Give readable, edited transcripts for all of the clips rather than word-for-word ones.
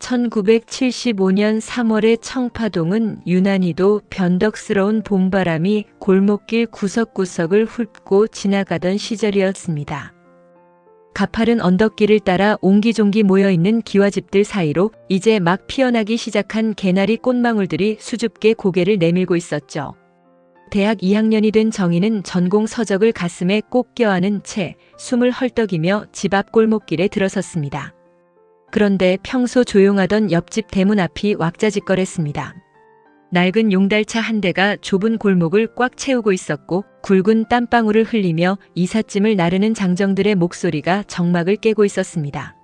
1975년 3월의 청파동은 유난히도 변덕스러운 봄바람이 골목길 구석구석을 훑고 지나가던 시절이었습니다. 가파른 언덕길을 따라 옹기종기 모여있는 기와집들 사이로 이제 막 피어나기 시작한 개나리 꽃망울들이 수줍게 고개를 내밀고 있었죠. 대학 2학년이 된 정희는 전공 서적을 가슴에 꼭 껴안은 채 숨을 헐떡이며 집 앞 골목길에 들어섰습니다. 그런데 평소 조용하던 옆집 대문 앞이 왁자지껄했습니다. 낡은 용달차 한 대가 좁은 골목을 꽉 채우고 있었고 굵은 땀방울을 흘리며 이삿짐을 나르는 장정들의 목소리가 정막을 깨고 있었습니다.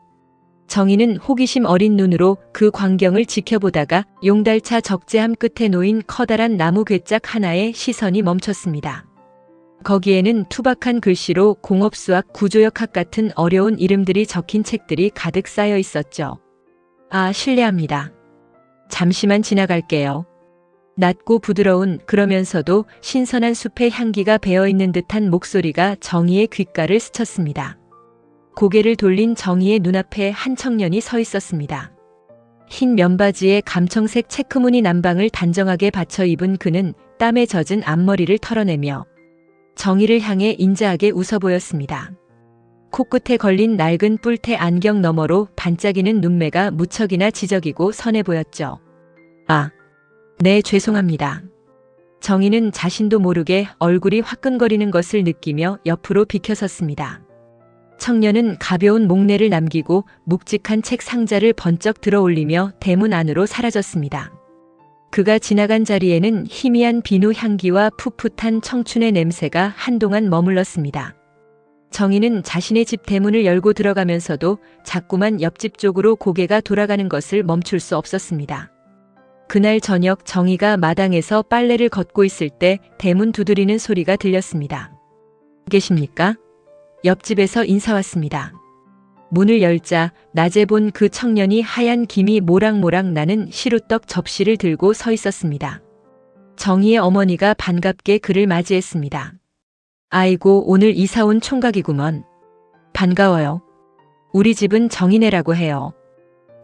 정희는 호기심 어린 눈으로 그 광경을 지켜보다가 용달차 적재함 끝에 놓인 커다란 나무 괴짝 하나에 시선이 멈췄습니다. 거기에는 투박한 글씨로 공업수학, 구조역학 같은 어려운 이름들이 적힌 책들이 가득 쌓여 있었죠. 아, 실례합니다. 잠시만 지나갈게요. 낮고 부드러운 그러면서도 신선한 숲의 향기가 배어있는 듯한 목소리가 정희의 귓가를 스쳤습니다. 고개를 돌린 정희의 눈앞에 한 청년이 서 있었습니다. 흰 면바지에 감청색 체크무늬 남방을 단정하게 받쳐 입은 그는 땀에 젖은 앞머리를 털어내며 정희를 향해 인자하게 웃어 보였습니다. 코끝에 걸린 낡은 뿔테 안경 너머로 반짝이는 눈매가 무척이나 지적이고 선해 보였죠. 아, 네, 죄송합니다. 정희는 자신도 모르게 얼굴이 화끈거리는 것을 느끼며 옆으로 비켜섰습니다. 청년은 가벼운 목례를 남기고 묵직한 책 상자를 번쩍 들어 올리며 대문 안으로 사라졌습니다. 그가 지나간 자리에는 희미한 비누 향기와 풋풋한 청춘의 냄새가 한동안 머물렀습니다. 정희는 자신의 집 대문을 열고 들어가면서도 자꾸만 옆집 쪽으로 고개가 돌아가는 것을 멈출 수 없었습니다. 그날 저녁 정희가 마당에서 빨래를 걷고 있을 때 대문 두드리는 소리가 들렸습니다. 계십니까? 옆집에서 인사 왔습니다. 문을 열자 낮에 본 그 청년이 하얀 김이 모락모락 나는 시루떡 접시를 들고 서 있었습니다. 정희의 어머니가 반갑게 그를 맞이했습니다. 아이고, 오늘 이사 온 총각이구먼. 반가워요. 우리 집은 정희네라고 해요.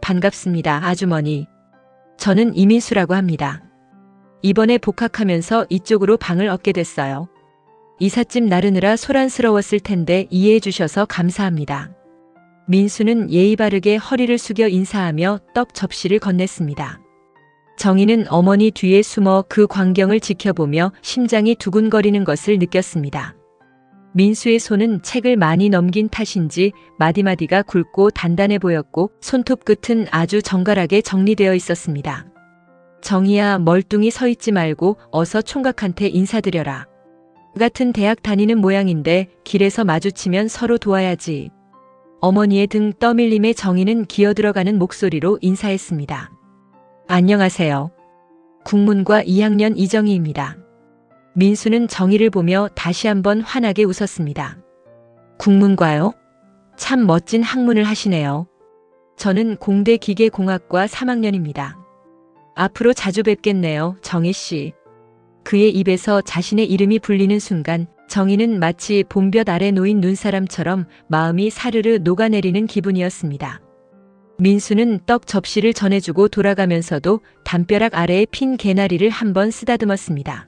반갑습니다, 아주머니. 저는 이민수라고 합니다. 이번에 복학하면서 이쪽으로 방을 얻게 됐어요. 이삿짐 나르느라 소란스러웠을 텐데 이해해 주셔서 감사합니다. 민수는 예의 바르게 허리를 숙여 인사하며 떡 접시를 건넸습니다. 정희는 어머니 뒤에 숨어 그 광경을 지켜보며 심장이 두근거리는 것을 느꼈습니다. 민수의 손은 책을 많이 넘긴 탓인지 마디마디가 굵고 단단해 보였고 손톱 끝은 아주 정갈하게 정리되어 있었습니다. 정희야, 멀뚱히 서 있지 말고 어서 총각한테 인사드려라. 같은 대학 다니는 모양인데 길에서 마주치면 서로 도와야지. 어머니의 등 떠밀림에 정희는 기어들어가는 목소리로 인사했습니다. 안녕하세요. 국문과 2학년 이정희입니다. 민수는 정희를 보며 다시 한번 환하게 웃었습니다. 국문과요? 참 멋진 학문을 하시네요. 저는 공대 기계공학과 3학년입니다. 앞으로 자주 뵙겠네요, 정희 씨. 그의 입에서 자신의 이름이 불리는 순간 정희는 마치 봄볕 아래 놓인 눈사람처럼 마음이 사르르 녹아내리는 기분이었습니다. 민수는 떡 접시를 전해주고 돌아가면서도 담벼락 아래에 핀 개나리를 한번 쓰다듬었습니다.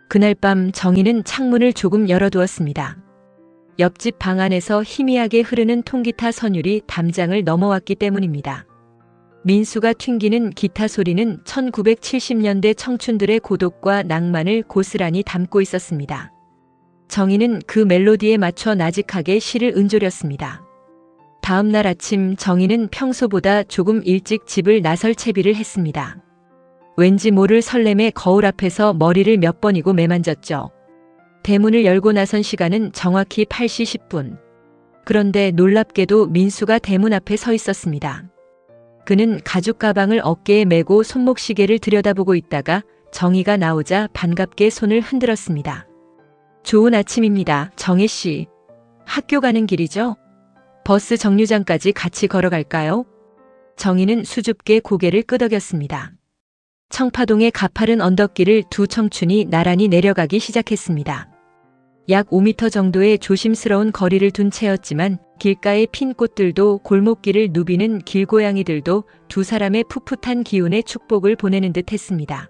그날 밤 정희는 창문을 조금 열어두었습니다. 옆집 방 안에서 희미하게 흐르는 통기타 선율이 담장을 넘어왔기 때문입니다. 민수가 튕기는 기타 소리는 1970년대 청춘들의 고독과 낭만을 고스란히 담고 있었습니다. 정희는 그 멜로디에 맞춰 나직하게 시를 은조렸습니다. 다음 날 아침 정희는 평소보다 조금 일찍 집을 나설 채비를 했습니다. 왠지 모를 설렘에 거울 앞에서 머리를 몇 번이고 매만졌죠. 대문을 열고 나선 시간은 정확히 8시 10분. 그런데 놀랍게도 민수가 대문 앞에 서 있었습니다. 그는 가죽 가방을 어깨에 메고 손목시계를 들여다보고 있다가 정희가 나오자 반갑게 손을 흔들었습니다. 좋은 아침입니다, 정희 씨. 학교 가는 길이죠? 버스 정류장까지 같이 걸어갈까요? 정희는 수줍게 고개를 끄덕였습니다. 청파동의 가파른 언덕길을 두 청춘이 나란히 내려가기 시작했습니다. 약 5m 정도의 조심스러운 거리를 둔 채였지만 길가의 핀 꽃들도 골목길을 누비는 길고양이들도 두 사람의 풋풋한 기운에 축복을 보내는 듯 했습니다.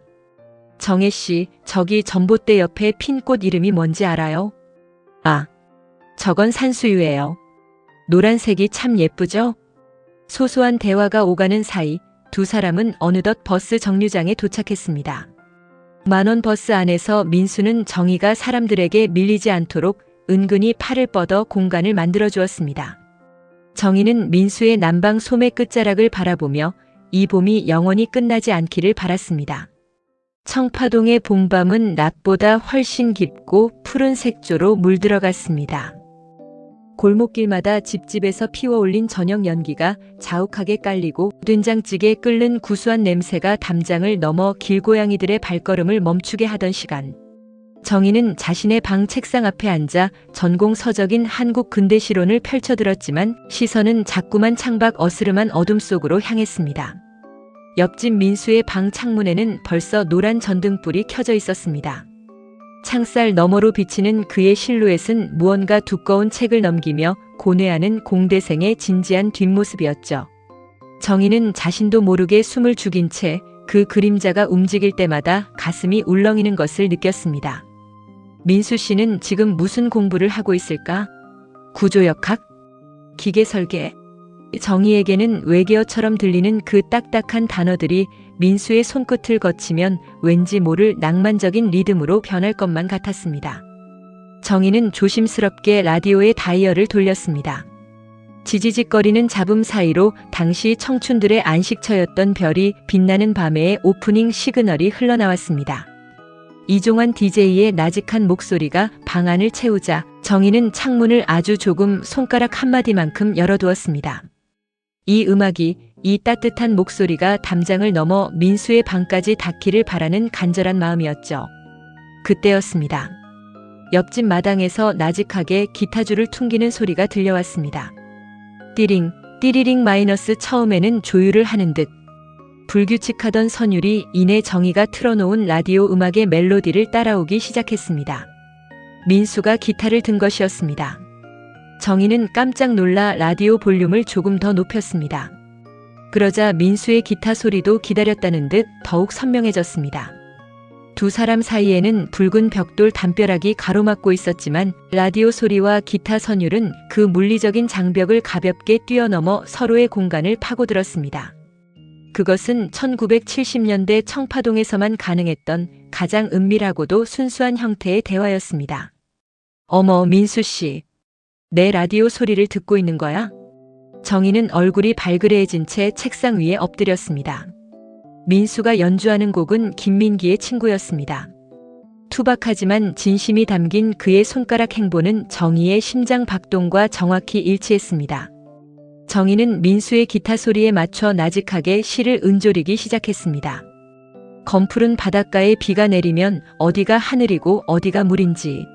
정혜 씨, 저기 전봇대 옆에 핀 꽃 이름이 뭔지 알아요? 아, 저건 산수유예요. 노란색이 참 예쁘죠? 소소한 대화가 오가는 사이 두 사람은 어느덧 버스 정류장에 도착했습니다. 만원 버스 안에서 민수는 정희가 사람들에게 밀리지 않도록 은근히 팔을 뻗어 공간을 만들어 주었습니다. 정희는 민수의 남방 소매 끝자락을 바라보며 이 봄이 영원히 끝나지 않기를 바랐습니다. 청파동의 봄밤은 낮보다 훨씬 깊고 푸른 색조로 물들어갔습니다. 골목길마다 집집에서 피워올린 저녁 연기가 자욱하게 깔리고 된장찌개 끓는 구수한 냄새가 담장을 넘어 길고양이들의 발걸음을 멈추게 하던 시간. 정희는 자신의 방 책상 앞에 앉아 전공서적인 한국 근대시론을 펼쳐들었지만 시선은 자꾸만 창밖 어스름한 어둠 속으로 향했습니다. 옆집 민수의 방 창문에는 벌써 노란 전등불이 켜져 있었습니다. 창살 너머로 비치는 그의 실루엣은 무언가 두꺼운 책을 넘기며 고뇌하는 공대생의 진지한 뒷모습이었죠. 정희는 자신도 모르게 숨을 죽인 채 그 그림자가 움직일 때마다 가슴이 울렁이는 것을 느꼈습니다. 민수 씨는 지금 무슨 공부를 하고 있을까? 구조역학? 기계 설계? 정희에게는 외계어처럼 들리는 그 딱딱한 단어들이 민수의 손끝을 거치면 왠지 모를 낭만적인 리듬으로 변할 것만 같았습니다. 정희는 조심스럽게 라디오의 다이얼을 돌렸습니다. 지지직거리는 잡음 사이로 당시 청춘들의 안식처였던 별이 빛나는 밤의 오프닝 시그널이 흘러나왔습니다. 이종환 DJ의 나직한 목소리가 방 안을 채우자 정희는 창문을 아주 조금 손가락 한마디만큼 열어두었습니다. 이 음악이, 이 따뜻한 목소리가 담장을 넘어 민수의 방까지 닿기를 바라는 간절한 마음이었죠. 그때였습니다. 옆집 마당에서 나직하게 기타줄을 퉁기는 소리가 들려왔습니다. 띠링, 띠리링 마이너스 처음에는 조율을 하는 듯 불규칙하던 선율이 이내 정희가 틀어놓은 라디오 음악의 멜로디를 따라오기 시작했습니다. 민수가 기타를 든 것이었습니다. 정희는 깜짝 놀라 라디오 볼륨을 조금 더 높였습니다. 그러자 민수의 기타 소리도 기다렸다는 듯 더욱 선명해졌습니다. 두 사람 사이에는 붉은 벽돌 담벼락이 가로막고 있었지만 라디오 소리와 기타 선율은 그 물리적인 장벽을 가볍게 뛰어넘어 서로의 공간을 파고들었습니다. 그것은 1970년대 청파동에서만 가능했던 가장 은밀하고도 순수한 형태의 대화였습니다. 어머, 민수 씨. 내 라디오 소리를 듣고 있는 거야? 정희는 얼굴이 발그레해진 채 책상 위에 엎드렸습니다. 민수가 연주하는 곡은 김민기의 친구였습니다. 투박하지만 진심이 담긴 그의 손가락 행보는 정희의 심장 박동과 정확히 일치했습니다. 정희는 민수의 기타 소리에 맞춰 나직하게 시를 은조리기 시작했습니다. 검푸른 바닷가에 비가 내리면 어디가 하늘이고 어디가 물인지.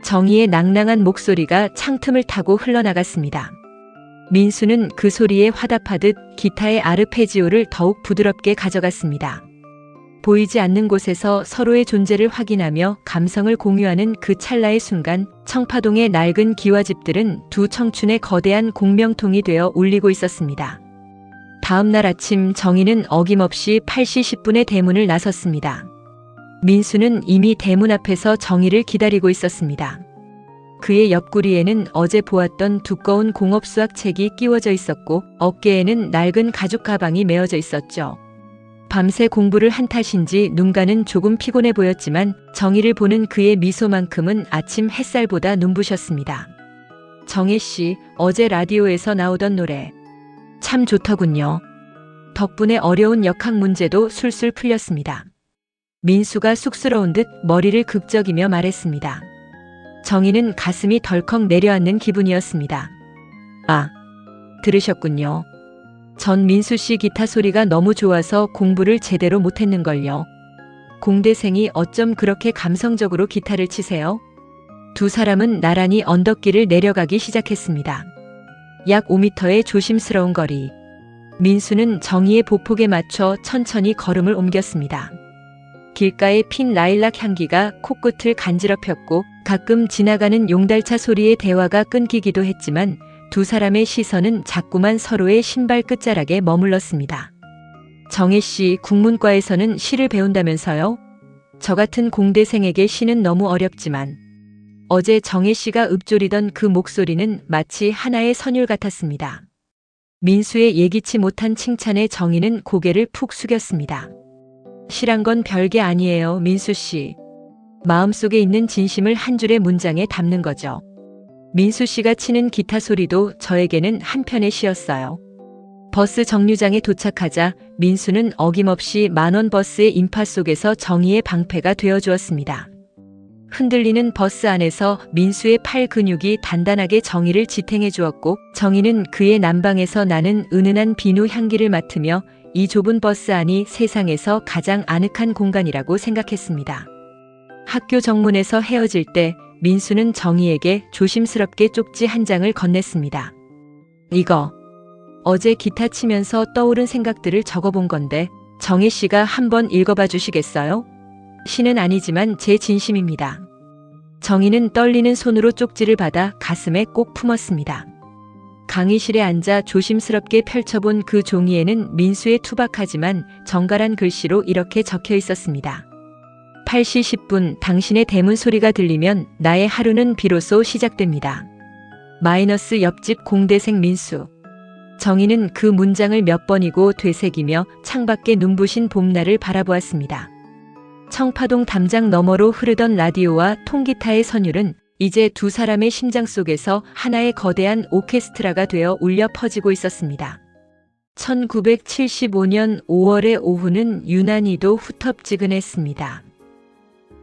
정희의 낭낭한 목소리가 창틈을 타고 흘러나갔습니다. 민수는 그 소리에 화답하듯 기타의 아르페지오를 더욱 부드럽게 가져갔습니다. 보이지 않는 곳에서 서로의 존재를 확인하며 감성을 공유하는 그 찰나의 순간 청파동의 낡은 기와집들은 두 청춘의 거대한 공명통이 되어 울리고 있었습니다. 다음 날 아침 정희는 어김없이 8시 10분에 대문을 나섰습니다. 민수는 이미 대문 앞에서 정희를 기다리고 있었습니다. 그의 옆구리에는 어제 보았던 두꺼운 공업 수학책이 끼워져 있었고 어깨에는 낡은 가죽 가방이 메어져 있었죠. 밤새 공부를 한 탓인지 눈가는 조금 피곤해 보였지만 정희를 보는 그의 미소만큼은 아침 햇살보다 눈부셨습니다. 정혜 씨, 어제 라디오에서 나오던 노래 참 좋더군요. 덕분에 어려운 역학 문제도 술술 풀렸습니다. 민수가 쑥스러운 듯 머리를 극적이며 말했습니다. 정희는 가슴이 덜컥 내려앉는 기분이었습니다. 아, 들으셨군요. 전 민수 씨 기타 소리가 너무 좋아서 공부를 제대로 못했는걸요. 공대생이 어쩜 그렇게 감성적으로 기타를 치세요? 두 사람은 나란히 언덕길을 내려가기 시작했습니다. 약 5m의 조심스러운 거리. 민수는 정희의 보폭에 맞춰 천천히 걸음을 옮겼습니다. 길가에 핀 라일락 향기가 코끝을 간지럽혔고 가끔 지나가는 용달차 소리에 대화가 끊기기도 했지만 두 사람의 시선은 자꾸만 서로의 신발 끝자락에 머물렀습니다. 정혜 씨, 국문과에서는 시를 배운다면서요? 저 같은 공대생에게 시는 너무 어렵지만. 어제 정혜 씨가 읊조리던 그 목소리는 마치 하나의 선율 같았습니다. 민수의 예기치 못한 칭찬에 정희는 고개를 푹 숙였습니다. 시란 건 별게 아니에요, 민수 씨. 마음속에 있는 진심을 한 줄의 문장에 담는 거죠. 민수 씨가 치는 기타 소리도 저에게는 한편의 시였어요. 버스 정류장에 도착하자 민수는 어김없이 만원 버스의 인파 속에서 정희의 방패가 되어주었습니다. 흔들리는 버스 안에서 민수의 팔 근육이 단단하게 정희를 지탱해 주었고 정희는 그의 난방에서 나는 은은한 비누 향기를 맡으며 이 좁은 버스 안이 세상에서 가장 아늑한 공간이라고 생각했습니다. 학교 정문에서 헤어질 때 민수는 정희에게 조심스럽게 쪽지 한 장을 건넸습니다. 이거 어제 기타 치면서 떠오른 생각들을 적어본 건데 정혜 씨가 한번 읽어봐 주시겠어요? 시는 아니지만 제 진심입니다. 정희는 떨리는 손으로 쪽지를 받아 가슴에 꼭 품었습니다. 강의실에 앉아 조심스럽게 펼쳐본 그 종이에는 민수의 투박하지만 정갈한 글씨로 이렇게 적혀 있었습니다. 8시 10분 당신의 대문 소리가 들리면 나의 하루는 비로소 시작됩니다. 마이너스 옆집 공대생 민수. 정희는 그 문장을 몇 번이고 되새기며 창밖에 눈부신 봄날을 바라보았습니다. 청파동 담장 너머로 흐르던 라디오와 통기타의 선율은 이제 두 사람의 심장 속에서 하나의 거대한 오케스트라가 되어 울려 퍼지고 있었습니다. 1975년 5월의 오후는 유난히도 후텁지근했습니다.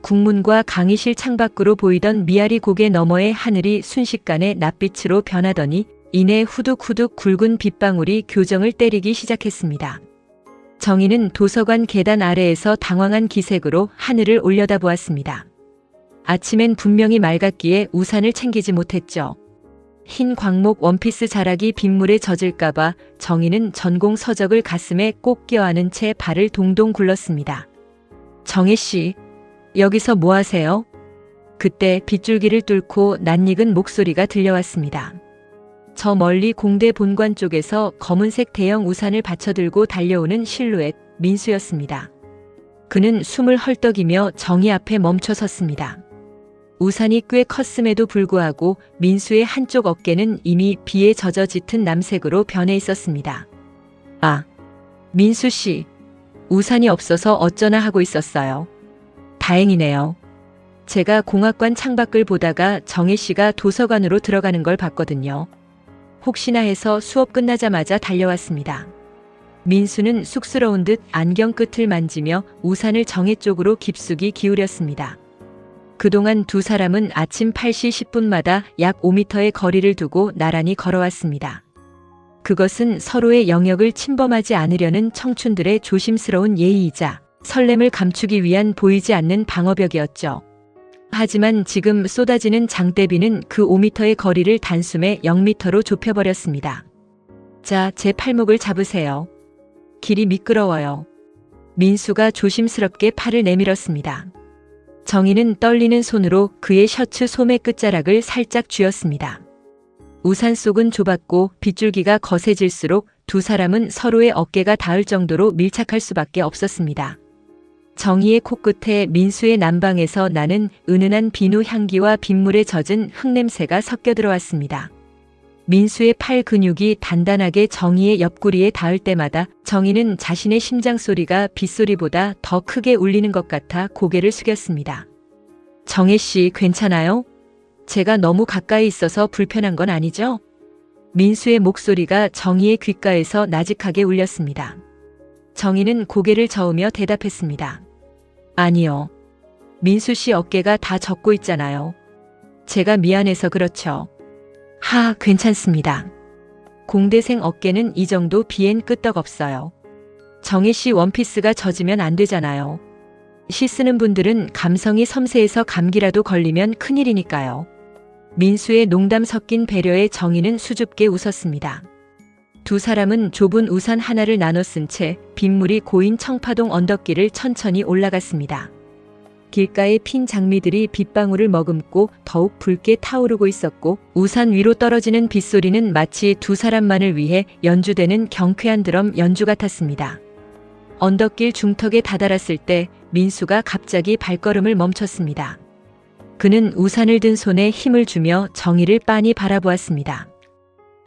국문과 강의실 창밖으로 보이던 미아리 고개 너머의 하늘이 순식간에 낯빛으로 변하더니 이내 후둑후둑 굵은 빗방울이 교정을 때리기 시작했습니다. 정희는 도서관 계단 아래에서 당황한 기색으로 하늘을 올려다보았습니다. 아침엔 분명히 맑았기에 우산을 챙기지 못했죠. 흰 광목 원피스 자락이 빗물에 젖을까봐 정희는 전공 서적을 가슴에 꼭 껴안은 채 발을 동동 굴렀습니다. 정혜 씨, 여기서 뭐 하세요? 그때 빗줄기를 뚫고 낯익은 목소리가 들려왔습니다. 저 멀리 공대 본관 쪽에서 검은색 대형 우산을 받쳐들고 달려오는 실루엣 민수였습니다. 그는 숨을 헐떡이며 정희 앞에 멈춰 섰습니다. 우산이 꽤 컸음에도 불구하고 민수의 한쪽 어깨는 이미 비에 젖어 짙은 남색으로 변해 있었습니다. 아, 민수 씨, 우산이 없어서 어쩌나 하고 있었어요. 다행이네요. 제가 공학관 창밖을 보다가 정혜 씨가 도서관으로 들어가는 걸 봤거든요. 혹시나 해서 수업 끝나자마자 달려왔습니다. 민수는 쑥스러운 듯 안경 끝을 만지며 우산을 정혜 쪽으로 깊숙이 기울였습니다. 그동안 두 사람은 아침 8시 10분마다 약 5m의 거리를 두고 나란히 걸어왔습니다. 그것은 서로의 영역을 침범하지 않으려는 청춘들의 조심스러운 예의이자 설렘을 감추기 위한 보이지 않는 방어벽이었죠. 하지만 지금 쏟아지는 장대비는 그 5m의 거리를 단숨에 0m로 좁혀버렸습니다. 자, 제 팔목을 잡으세요. 길이 미끄러워요. 민수가 조심스럽게 팔을 내밀었습니다. 정희는 떨리는 손으로 그의 셔츠 소매 끝자락을 살짝 쥐었습니다. 우산 속은 좁았고 빗줄기가 거세질수록 두 사람은 서로의 어깨가 닿을 정도로 밀착할 수밖에 없었습니다. 정희의 코끝에 민수의 난방에서 나는 은은한 비누 향기와 빗물에 젖은 흙냄새가 섞여 들어왔습니다. 민수의 팔 근육이 단단하게 정희의 옆구리에 닿을 때마다 정희는 자신의 심장 소리가 빗소리보다 더 크게 울리는 것 같아 고개를 숙였습니다. 정혜 씨, 괜찮아요? 제가 너무 가까이 있어서 불편한 건 아니죠? 민수의 목소리가 정희의 귓가에서 나직하게 울렸습니다. 정희는 고개를 저으며 대답했습니다. 아니요. 민수 씨 어깨가 다 젖고 있잖아요. 제가 미안해서 그렇죠. 하, 괜찮습니다. 공대생 어깨는 이 정도 비엔 끄떡없어요. 정혜 씨 원피스가 젖으면 안 되잖아요. 시 쓰는 분들은 감성이 섬세해서 감기라도 걸리면 큰일이니까요. 민수의 농담 섞인 배려에 정희는 수줍게 웃었습니다. 두 사람은 좁은 우산 하나를 나눠 쓴 채 빗물이 고인 청파동 언덕길을 천천히 올라갔습니다. 길가의 핀 장미들이 빗방울을 머금고 더욱 붉게 타오르고 있었고 우산 위로 떨어지는 빗소리는 마치 두 사람만을 위해 연주되는 경쾌한 드럼 연주 같았습니다. 언덕길 중턱에 다다랐을 때 민수가 갑자기 발걸음을 멈췄습니다. 그는 우산을 든 손에 힘을 주며 정희를 빤히 바라보았습니다.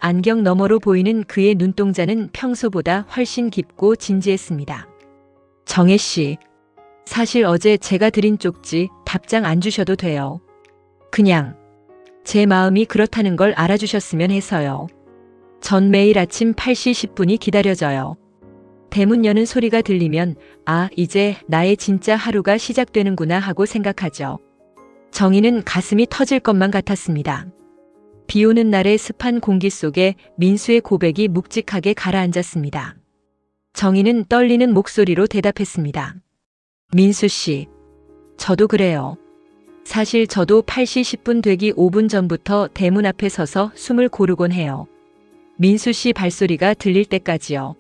안경 너머로 보이는 그의 눈동자는 평소보다 훨씬 깊고 진지했습니다. 정혜 씨, 사실 어제 제가 드린 쪽지 답장 안 주셔도 돼요. 그냥 제 마음이 그렇다는 걸 알아주셨으면 해서요. 전 매일 아침 8시 10분이 기다려져요. 대문 여는 소리가 들리면 아, 이제 나의 진짜 하루가 시작되는구나 하고 생각하죠. 정희는 가슴이 터질 것만 같았습니다. 비 오는 날의 습한 공기 속에 민수의 고백이 묵직하게 가라앉았습니다. 정희는 떨리는 목소리로 대답했습니다. 민수 씨, 저도 그래요. 사실 저도 8시 10분 되기 5분 전부터 대문 앞에 서서 숨을 고르곤 해요. 민수 씨 발소리가 들릴 때까지요.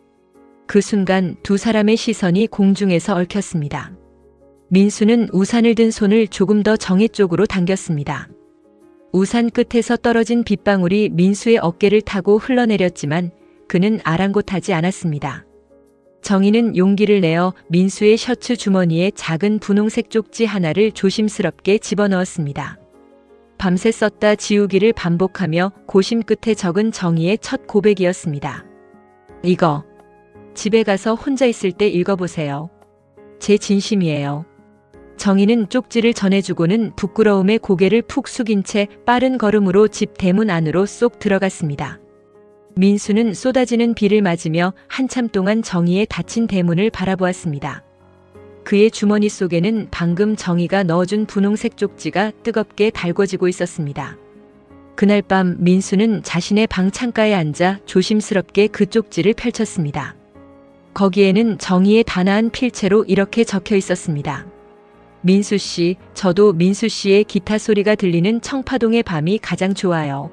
그 순간 두 사람의 시선이 공중에서 얽혔습니다. 민수는 우산을 든 손을 조금 더 정희 쪽으로 당겼습니다. 우산 끝에서 떨어진 빗방울이 민수의 어깨를 타고 흘러내렸지만 그는 아랑곳하지 않았습니다. 정희는 용기를 내어 민수의 셔츠 주머니에 작은 분홍색 쪽지 하나를 조심스럽게 집어넣었습니다. 밤새 썼다 지우기를 반복하며 고심 끝에 적은 정희의 첫 고백이었습니다. 이거 집에 가서 혼자 있을 때 읽어보세요. 제 진심이에요. 정희는 쪽지를 전해주고는 부끄러움에 고개를 푹 숙인 채 빠른 걸음으로 집 대문 안으로 쏙 들어갔습니다. 민수는 쏟아지는 비를 맞으며 한참 동안 정희의 닫힌 대문을 바라보았습니다. 그의 주머니 속에는 방금 정희가 넣어준 분홍색 쪽지가 뜨겁게 달궈지고 있었습니다. 그날 밤 민수는 자신의 방 창가에 앉아 조심스럽게 그 쪽지를 펼쳤습니다. 거기에는 정희의 단아한 필체로 이렇게 적혀 있었습니다. 민수 씨, 저도 민수 씨의 기타 소리가 들리는 청파동의 밤이 가장 좋아요.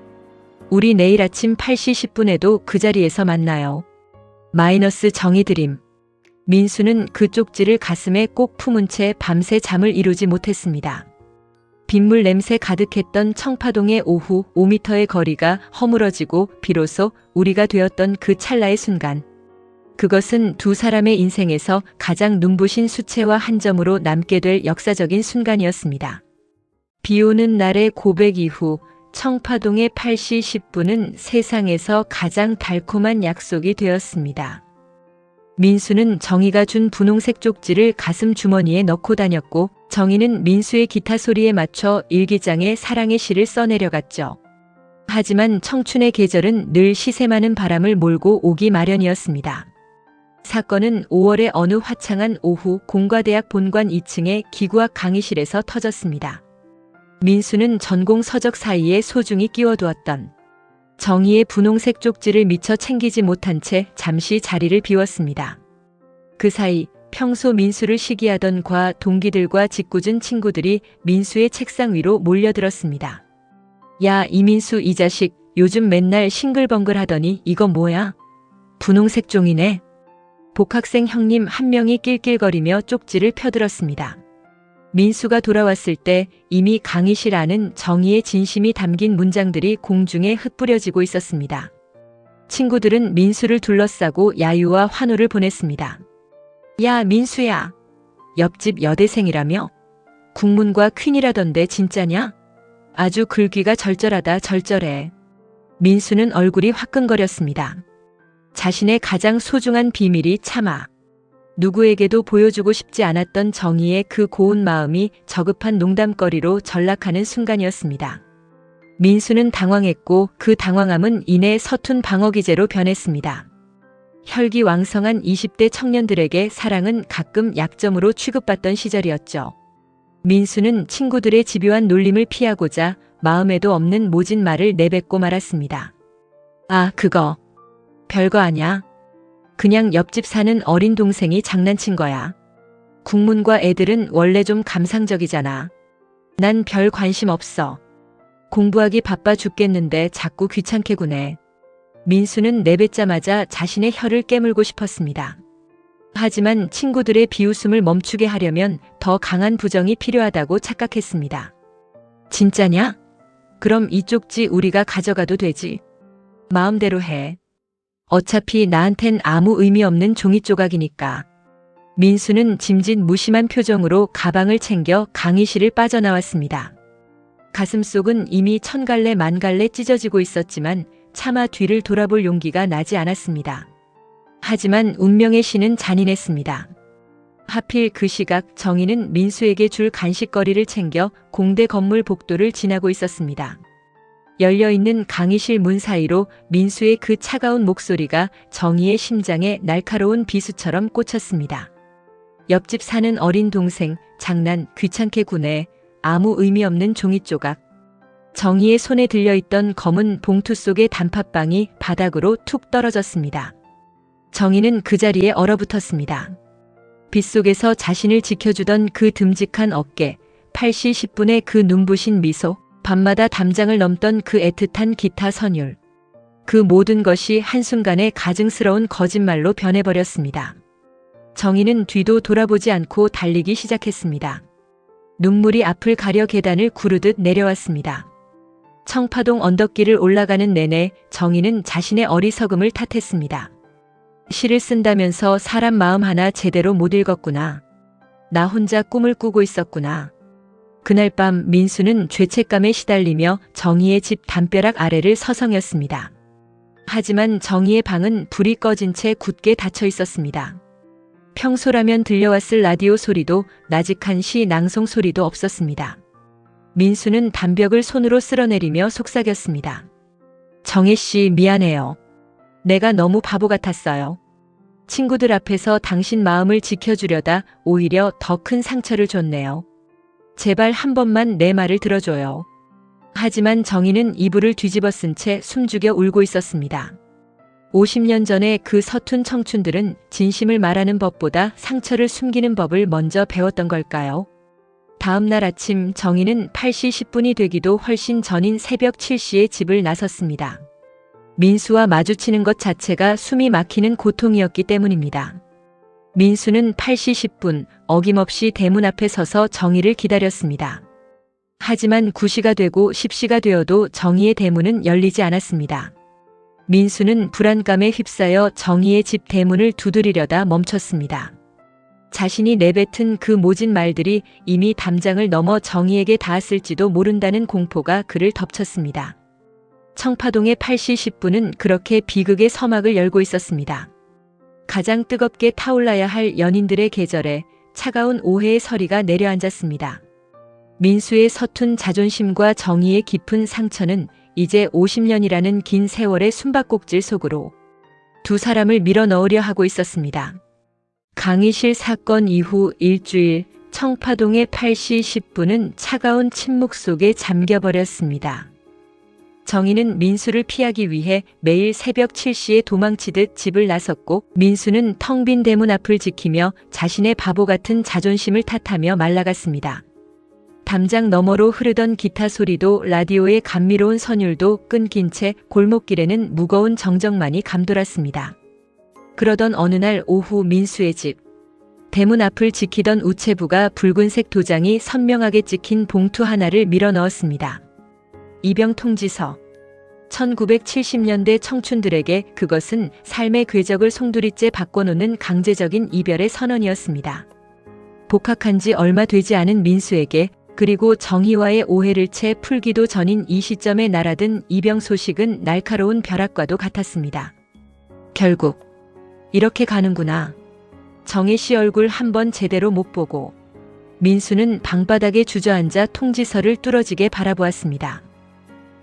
우리 내일 아침 8시 10분에도 그 자리에서 만나요. 마이너스 정희 드림. 민수는 그 쪽지를 가슴에 꼭 품은 채 밤새 잠을 이루지 못했습니다. 빗물 냄새 가득했던 청파동의 오후 5m의 거리가 허물어지고 비로소 우리가 되었던 그 찰나의 순간. 그것은 두 사람의 인생에서 가장 눈부신 수채화 한 점으로 남게 될 역사적인 순간이었습니다. 비 오는 날의 고백 이후 청파동의 8시 10분은 세상에서 가장 달콤한 약속이 되었습니다. 민수는 정희가 준 분홍색 쪽지를 가슴 주머니에 넣고 다녔고 정희는 민수의 기타 소리에 맞춰 일기장에 사랑의 시를 써내려갔죠. 하지만 청춘의 계절은 늘 시세 많은 바람을 몰고 오기 마련이었습니다. 사건은 5월의 어느 화창한 오후 공과대학 본관 2층의 기구학 강의실에서 터졌습니다. 민수는 전공 서적 사이에 소중히 끼워두었던 정희의 분홍색 쪽지를 미처 챙기지 못한 채 잠시 자리를 비웠습니다. 그 사이 평소 민수를 시기하던 과 동기들과 짓궂은 친구들이 민수의 책상 위로 몰려들었습니다. 야, 이민수 이 자식 요즘 맨날 싱글벙글 하더니 이거 뭐야? 분홍색 종이네. 복학생 형님 한 명이 낄낄거리며 쪽지를 펴들었습니다. 민수가 돌아왔을 때 이미 강의실 안은 정희의 진심이 담긴 문장들이 공중에 흩뿌려지고 있었습니다. 친구들은 민수를 둘러싸고 야유와 환호를 보냈습니다. 야, 민수야. 옆집 여대생이라며? 국문과 퀸이라던데 진짜냐? 아주 글귀가 절절하다 절절해. 민수는 얼굴이 화끈거렸습니다. 자신의 가장 소중한 비밀이 차마 누구에게도 보여주고 싶지 않았던 정희의 그 고운 마음이 저급한 농담거리로 전락하는 순간이었습니다. 민수는 당황했고 그 당황함은 이내 서툰 방어 기제로 변했습니다. 혈기왕성한 20대 청년들에게 사랑은 가끔 약점으로 취급받던 시절이었죠. 민수는 친구들의 집요한 놀림을 피하고자 마음에도 없는 모진 말을 내뱉고 말았습니다. 아, 그거 별거 아냐? 그냥 옆집 사는 어린 동생이 장난친 거야. 국문과 애들은 원래 좀 감상적이잖아. 난 별 관심 없어. 공부하기 바빠 죽겠는데 자꾸 귀찮게 구네. 민수는 내뱉자마자 자신의 혀를 깨물고 싶었습니다. 하지만 친구들의 비웃음을 멈추게 하려면 더 강한 부정이 필요하다고 착각했습니다. 진짜냐? 그럼 이 쪽지 우리가 가져가도 되지. 마음대로 해. 어차피 나한텐 아무 의미 없는 종이 조각이니까. 민수는 짐짓 무심한 표정으로 가방을 챙겨 강의실을 빠져나왔습니다. 가슴속은 이미 천갈래 만갈래 찢어지고 있었지만 차마 뒤를 돌아볼 용기가 나지 않았습니다. 하지만 운명의 신은 잔인했습니다. 하필 그 시각 정희는 민수에게 줄 간식거리를 챙겨 공대 건물 복도를 지나고 있었습니다. 열려있는 강의실 문 사이로 민수의 그 차가운 목소리가 정희의 심장에 날카로운 비수처럼 꽂혔습니다. 옆집 사는 어린 동생, 장난 귀찮게 구네. 아무 의미 없는 종이 조각. 정희의 손에 들려있던 검은 봉투 속의 단팥빵이 바닥으로 툭 떨어졌습니다. 정희는 그 자리에 얼어붙었습니다. 빗속에서 자신을 지켜주던 그 듬직한 어깨, 8시 10분의 그 눈부신 미소, 밤마다 담장을 넘던 그 애틋한 기타 선율. 그 모든 것이 한순간에 가증스러운 거짓말로 변해버렸습니다. 정희는 뒤도 돌아보지 않고 달리기 시작했습니다. 눈물이 앞을 가려 계단을 구르듯 내려왔습니다. 청파동 언덕길을 올라가는 내내 정희는 자신의 어리석음을 탓했습니다. 시를 쓴다면서 사람 마음 하나 제대로 못 읽었구나. 나 혼자 꿈을 꾸고 있었구나. 그날 밤 민수는 죄책감에 시달리며 정희의 집 담벼락 아래를 서성였습니다. 하지만 정희의 방은 불이 꺼진 채 굳게 닫혀 있었습니다. 평소라면 들려왔을 라디오 소리도 나직한 시 낭송 소리도 없었습니다. 민수는 담벽을 손으로 쓸어내리며 속삭였습니다. 정혜 씨 미안해요. 내가 너무 바보 같았어요. 친구들 앞에서 당신 마음을 지켜주려다 오히려 더 큰 상처를 줬네요. 제발 한 번만 내 말을 들어줘요. 하지만 정희는 이불을 뒤집어 쓴 채 숨죽여 울고 있었습니다. 50년 전의 그 서툰 청춘들은 진심을 말하는 법보다 상처를 숨기는 법을 먼저 배웠던 걸까요? 다음 날 아침 정희는 8시 10분이 되기도 훨씬 전인 새벽 7시에 집을 나섰습니다. 민수와 마주치는 것 자체가 숨이 막히는 고통이었기 때문입니다. 민수는 8시 10분 어김없이 대문 앞에 서서 정희를 기다렸습니다. 하지만 9시가 되고 10시가 되어도 정희의 대문은 열리지 않았습니다. 민수는 불안감에 휩싸여 정희의 집 대문을 두드리려다 멈췄습니다. 자신이 내뱉은 그 모진 말들이 이미 담장을 넘어 정희에게 닿았을지도 모른다는 공포가 그를 덮쳤습니다. 청파동의 8시 10분은 그렇게 비극의 서막을 열고 있었습니다. 가장 뜨겁게 타올라야 할 연인들의 계절에 차가운 오해의 서리가 내려앉았습니다. 민수의 서툰 자존심과 정희의 깊은 상처는 이제 50년이라는 긴 세월의 숨바꼭질 속으로 두 사람을 밀어넣으려 하고 있었습니다. 강의실 사건 이후 일주일 청파동의 8시 10분은 차가운 침묵 속에 잠겨버렸습니다. 정희는 민수를 피하기 위해 매일 새벽 7시에 도망치듯 집을 나섰고 민수는 텅 빈 대문 앞을 지키며 자신의 바보 같은 자존심을 탓하며 말라갔습니다. 담장 너머로 흐르던 기타 소리도 라디오의 감미로운 선율도 끊긴 채 골목길에는 무거운 정적만이 감돌았습니다. 그러던 어느 날 오후 민수의 집. 대문 앞을 지키던 우체부가 붉은색 도장이 선명하게 찍힌 봉투 하나를 밀어 넣었습니다. 입영 통지서. 1970년대 청춘들에게 그것은 삶의 궤적을 송두리째 바꿔놓는 강제적인 이별의 선언이었습니다. 복학한 지 얼마 되지 않은 민수에게 그리고 정희와의 오해를 채 풀기도 전인 이 시점에 날아든 입영 소식은 날카로운 벼락과도 같았습니다. 결국 이렇게 가는구나. 정혜 씨 얼굴 한번 제대로 못 보고 민수는 방바닥에 주저앉아 통지서를 뚫어지게 바라보았습니다.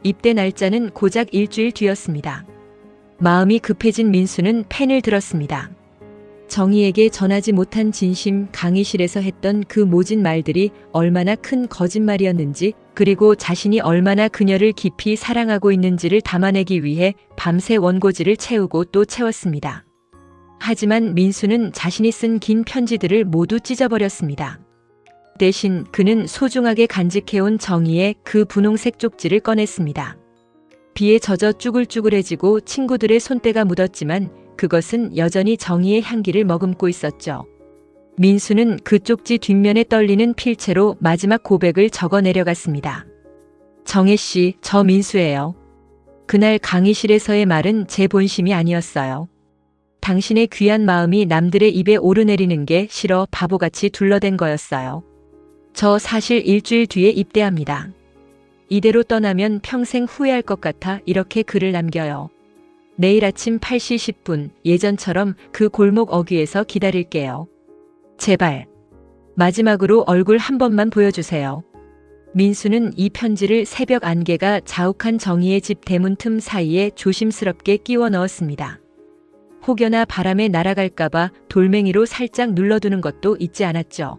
입대 날짜는 고작 일주일 뒤였습니다. 마음이 급해진 민수는 펜을 들었습니다. 정희에게 전하지 못한 진심, 강의실에서 했던 그 모진 말들이 얼마나 큰 거짓말이었는지, 그리고 자신이 얼마나 그녀를 깊이 사랑하고 있는지를 담아내기 위해 밤새 원고지를 채우고 또 채웠습니다. 하지만 민수는 자신이 쓴 긴 편지들을 모두 찢어버렸습니다. 대신 그는 소중하게 간직해온 정희의 그 분홍색 쪽지를 꺼냈습니다. 비에 젖어 쭈글쭈글해지고 친구들의 손때가 묻었지만 그것은 여전히 정희의 향기를 머금고 있었죠. 민수는 그 쪽지 뒷면에 떨리는 필체로 마지막 고백을 적어 내려갔습니다. 정혜 씨, 저 민수예요. 그날 강의실에서의 말은 제 본심이 아니었어요. 당신의 귀한 마음이 남들의 입에 오르내리는 게 싫어 바보같이 둘러댄 거였어요. 저 사실 일주일 뒤에 입대합니다. 이대로 떠나면 평생 후회할 것 같아 이렇게 글을 남겨요. 내일 아침 8시 10분 예전처럼 그 골목 어귀에서 기다릴게요. 제발. 마지막으로 얼굴 한 번만 보여주세요. 민수는 이 편지를 새벽 안개가 자욱한 정희의 집 대문 틈 사이에 조심스럽게 끼워 넣었습니다. 혹여나 바람에 날아갈까봐 돌멩이로 살짝 눌러두는 것도 잊지 않았죠.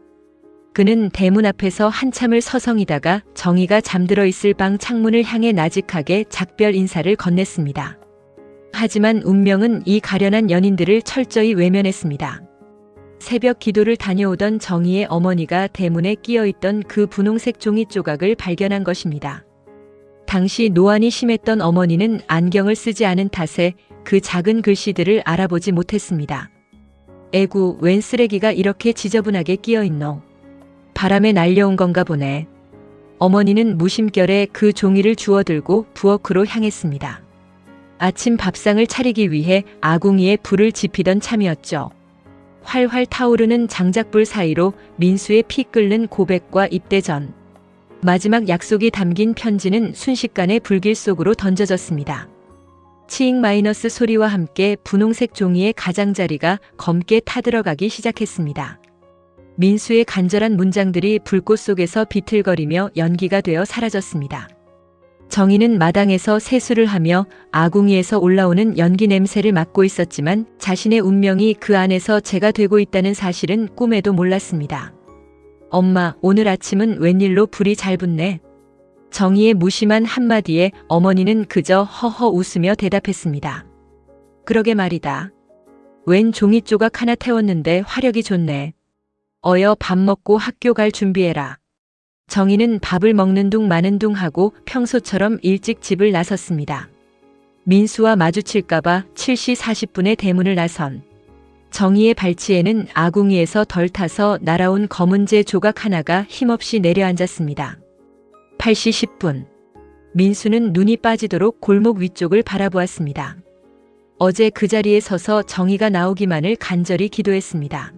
그는 대문 앞에서 한참을 서성이다가 정희가 잠들어 있을 방 창문을 향해 나직하게 작별 인사를 건넸습니다. 하지만 운명은 이 가련한 연인들을 철저히 외면했습니다. 새벽 기도를 다녀오던 정희의 어머니가 대문에 끼어있던 그 분홍색 종이 조각을 발견한 것입니다. 당시 노안이 심했던 어머니는 안경을 쓰지 않은 탓에 그 작은 글씨들을 알아보지 못했습니다. 에구, 웬 쓰레기가 이렇게 지저분하게 끼어있노. 바람에 날려온 건가 보네. 어머니는 무심결에 그 종이를 주워들고 부엌으로 향했습니다. 아침 밥상을 차리기 위해 아궁이에 불을 지피던 참이었죠. 활활 타오르는 장작불 사이로 민수의 피 끓는 고백과 입대 전 마지막 약속이 담긴 편지는 순식간에 불길 속으로 던져졌습니다. 치익 마이너스 소리와 함께 분홍색 종이의 가장자리가 검게 타들어가기 시작했습니다. 민수의 간절한 문장들이 불꽃 속에서 비틀거리며 연기가 되어 사라졌습니다. 정희는 마당에서 세수를 하며 아궁이에서 올라오는 연기 냄새를 맡고 있었지만 자신의 운명이 그 안에서 재가 되고 있다는 사실은 꿈에도 몰랐습니다. 엄마, 오늘 아침은 웬일로 불이 잘 붙네. 정희의 무심한 한마디에 어머니는 그저 허허 웃으며 대답했습니다. 그러게 말이다. 웬 종이 조각 하나 태웠는데 화력이 좋네. 어여 밥 먹고 학교 갈 준비해라. 정희는 밥을 먹는 둥 마는 둥 하고 평소처럼 일찍 집을 나섰습니다. 민수와 마주칠까봐 7시 40분에 대문을 나선 정희의 발치에는 아궁이에서 덜 타서 날아온 검은재 조각 하나가 힘없이 내려앉았습니다. 8시 10분. 민수는 눈이 빠지도록 골목 위쪽을 바라보았습니다. 어제 그 자리에 서서 정희가 나오기만을 간절히 기도했습니다.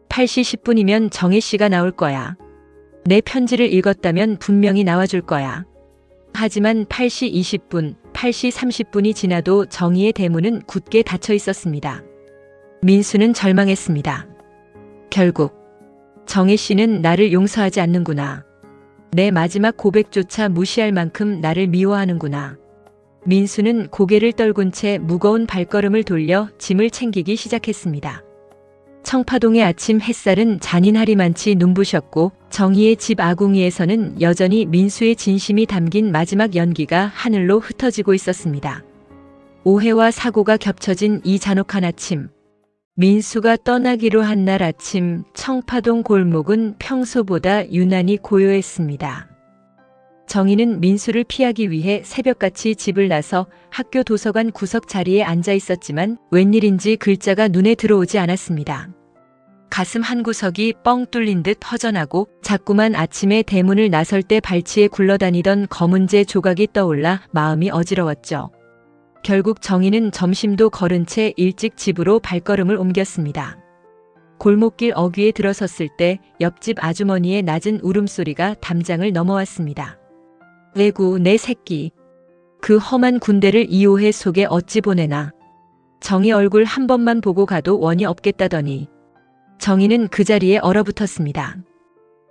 8시 10분이면 정혜 씨가 나올 거야. 내 편지를 읽었다면 분명히 나와줄 거야. 하지만 8시 20분, 8시 30분이 지나도 정희의 대문은 굳게 닫혀 있었습니다. 민수는 절망했습니다. 결국 정혜 씨는 나를 용서하지 않는구나. 내 마지막 고백조차 무시할 만큼 나를 미워하는구나. 민수는 고개를 떨군 채 무거운 발걸음을 돌려 짐을 챙기기 시작했습니다. 청파동의 아침 햇살은 잔인하리만치 눈부셨고 정희의 집 아궁이에서는 여전히 민수의 진심이 담긴 마지막 연기가 하늘로 흩어지고 있었습니다. 오해와 사고가 겹쳐진 이 잔혹한 아침. 민수가 떠나기로 한 날 아침 청파동 골목은 평소보다 유난히 고요했습니다. 정희는 민수를 피하기 위해 새벽같이 집을 나서 학교 도서관 구석 자리에 앉아 있었지만 웬일인지 글자가 눈에 들어오지 않았습니다. 가슴 한구석이 뻥 뚫린 듯 허전하고 자꾸만 아침에 대문을 나설 때 발치에 굴러다니던 검은재 조각이 떠올라 마음이 어지러웠죠. 결국 정희는 점심도 거른 채 일찍 집으로 발걸음을 옮겼습니다. 골목길 어귀에 들어섰을 때 옆집 아주머니의 낮은 울음소리가 담장을 넘어왔습니다. 에구, 내 새끼. 그 험한 군대를 이 오해 속에 어찌 보내나. 정희 얼굴 한 번만 보고 가도 원이 없겠다더니. 정희는 그 자리에 얼어붙었습니다.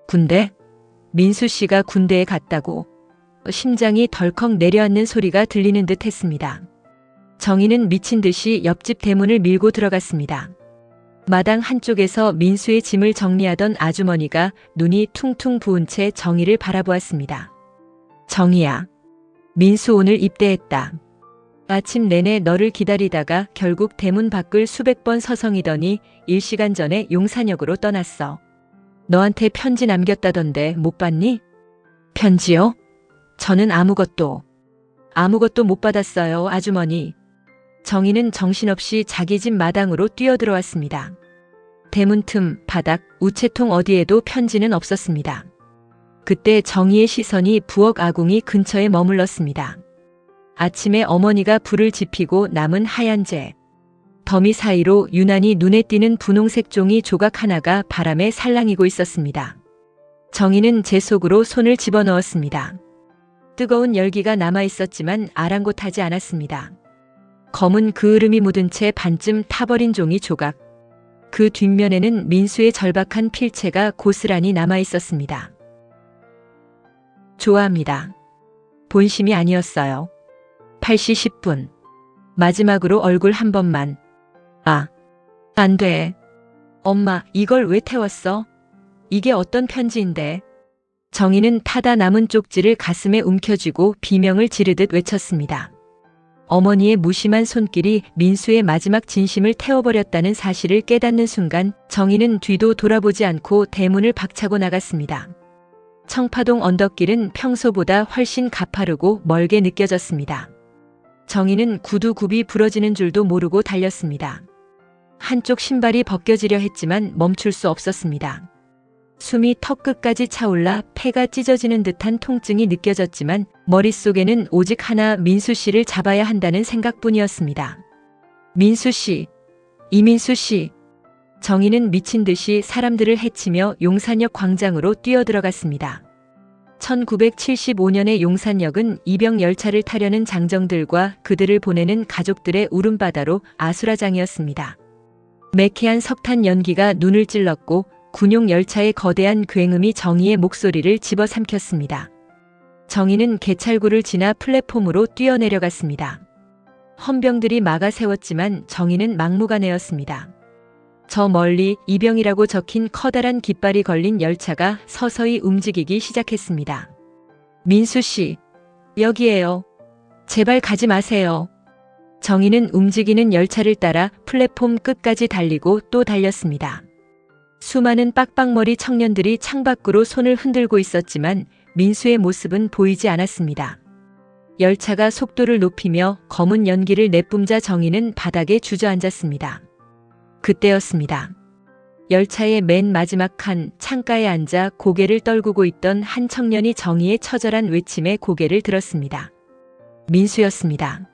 군대? 민수 씨가 군대에 갔다고. 심장이 덜컥 내려앉는 소리가 들리는 듯 했습니다. 정희는 미친 듯이 옆집 대문을 밀고 들어갔습니다. 마당 한쪽에서 민수의 짐을 정리하던 아주머니가 눈이 퉁퉁 부은 채 정희를 바라보았습니다. 정희야, 민수 오늘 입대했다. 아침 내내 너를 기다리다가 결국 대문 밖을 수백 번 서성이더니 1시간 전에 용산역으로 떠났어. 너한테 편지 남겼다던데 못 봤니? 편지요? 저는 아무것도. 아무것도 못 받았어요, 아주머니. 정희는 정신없이 자기 집 마당으로 뛰어들어왔습니다. 대문 틈, 바닥, 우체통 어디에도 편지는 없었습니다. 그때 정희의 시선이 부엌 아궁이 근처에 머물렀습니다. 아침에 어머니가 불을 지피고 남은 하얀 재 더미 사이로 유난히 눈에 띄는 분홍색 종이 조각 하나가 바람에 살랑이고 있었습니다. 정희는 재 속으로 손을 집어넣었습니다. 뜨거운 열기가 남아 있었지만 아랑곳하지 않았습니다. 검은 그을음이 묻은 채 반쯤 타버린 종이 조각. 그 뒷면에는 민수의 절박한 필체가 고스란히 남아 있었습니다. 좋아합니다. 본심이 아니었어요. 8시 10분. 마지막으로 얼굴 한 번만. 안 돼. 엄마, 이걸 왜 태웠어? 이게 어떤 편지인데? 정희는 타다 남은 쪽지를 가슴에 움켜쥐고 비명을 지르듯 외쳤습니다. 어머니의 무심한 손길이 민수의 마지막 진심을 태워버렸다는 사실을 깨닫는 순간 정희는 뒤도 돌아보지 않고 대문을 박차고 나갔습니다. 청파동 언덕길은 평소보다 훨씬 가파르고 멀게 느껴졌습니다. 정희는 구두굽이 부러지는 줄도 모르고 달렸습니다. 한쪽 신발이 벗겨지려 했지만 멈출 수 없었습니다. 숨이 턱끝까지 차올라 폐가 찢어지는 듯한 통증이 느껴졌지만 머릿속에는 오직 하나, 민수 씨를 잡아야 한다는 생각뿐이었습니다. 민수 씨, 이민수 씨. 정희는 미친 듯이 사람들을 헤치며 용산역 광장으로 뛰어들어갔습니다. 1975년의 용산역은 입영 열차를 타려는 장정들과 그들을 보내는 가족들의 울음바다로 아수라장이었습니다. 매캐한 석탄 연기가 눈을 찔렀고 군용 열차의 거대한 굉음이 정희의 목소리를 집어삼켰습니다. 정희는 개찰구를 지나 플랫폼으로 뛰어내려갔습니다. 헌병들이 막아 세웠지만 정희는 막무가내였습니다. 저 멀리 입영이라고 적힌 커다란 깃발이 걸린 열차가 서서히 움직이기 시작했습니다. 민수 씨, 여기에요. 제발 가지 마세요. 정희는 움직이는 열차를 따라 플랫폼 끝까지 달리고 또 달렸습니다. 수많은 빡빡머리 청년들이 창밖으로 손을 흔들고 있었지만 민수의 모습은 보이지 않았습니다. 열차가 속도를 높이며 검은 연기를 내뿜자 정희는 바닥에 주저앉았습니다. 그때였습니다. 열차의 맨 마지막 칸 창가에 앉아 고개를 떨구고 있던 한 청년이 정희의 처절한 외침에 고개를 들었습니다. 민수였습니다.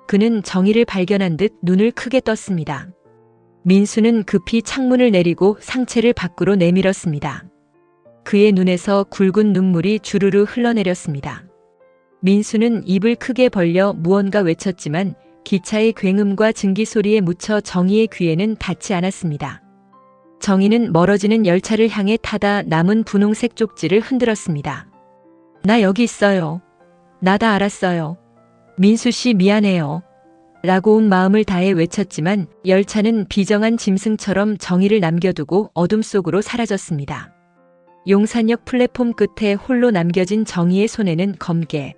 그는 정희를 발견한 듯 눈을 크게 떴습니다. 민수는 급히 창문을 내리고 상체를 밖으로 내밀었습니다. 그의 눈에서 굵은 눈물이 주르르 흘러내렸습니다. 민수는 입을 크게 벌려 무언가 외쳤지만 기차의 굉음과 증기 소리에 묻혀 정희의 귀에는 닿지 않았습니다. 정희는 멀어지는 열차를 향해 타다 남은 분홍색 쪽지를 흔들었습니다. 나 여기 있어요. 나 다 알았어요. 민수 씨 미안해요. 라고 온 마음을 다해 외쳤지만 열차는 비정한 짐승처럼 정희를 남겨두고 어둠 속으로 사라졌습니다. 용산역 플랫폼 끝에 홀로 남겨진 정희의 손에는 검게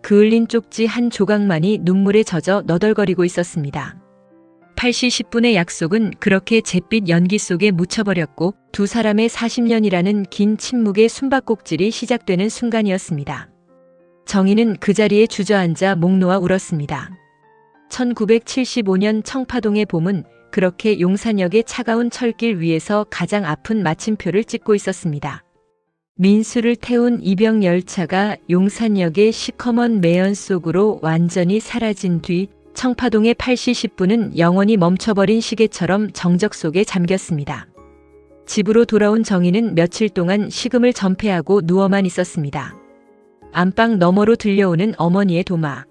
그을린 쪽지 한 조각만이 눈물에 젖어 너덜거리고 있었습니다. 8시 10분의 약속은 그렇게 잿빛 연기 속에 묻혀버렸고 두 사람의 40년이라는 긴 침묵의 숨바꼭질이 시작되는 순간이었습니다. 정희는 그 자리에 주저앉아 목 놓아 울었습니다. 1975년 청파동의 봄은 그렇게 용산역의 차가운 철길 위에서 가장 아픈 마침표를 찍고 있었습니다. 민수를 태운 입영 열차가 용산역의 시커먼 매연 속으로 완전히 사라진 뒤 청파동의 8시 10분은 영원히 멈춰버린 시계처럼 정적 속에 잠겼습니다. 집으로 돌아온 정희는 며칠 동안 식음을 전폐하고 누워만 있었습니다. 안방 너머로 들려오는 어머니의 도마.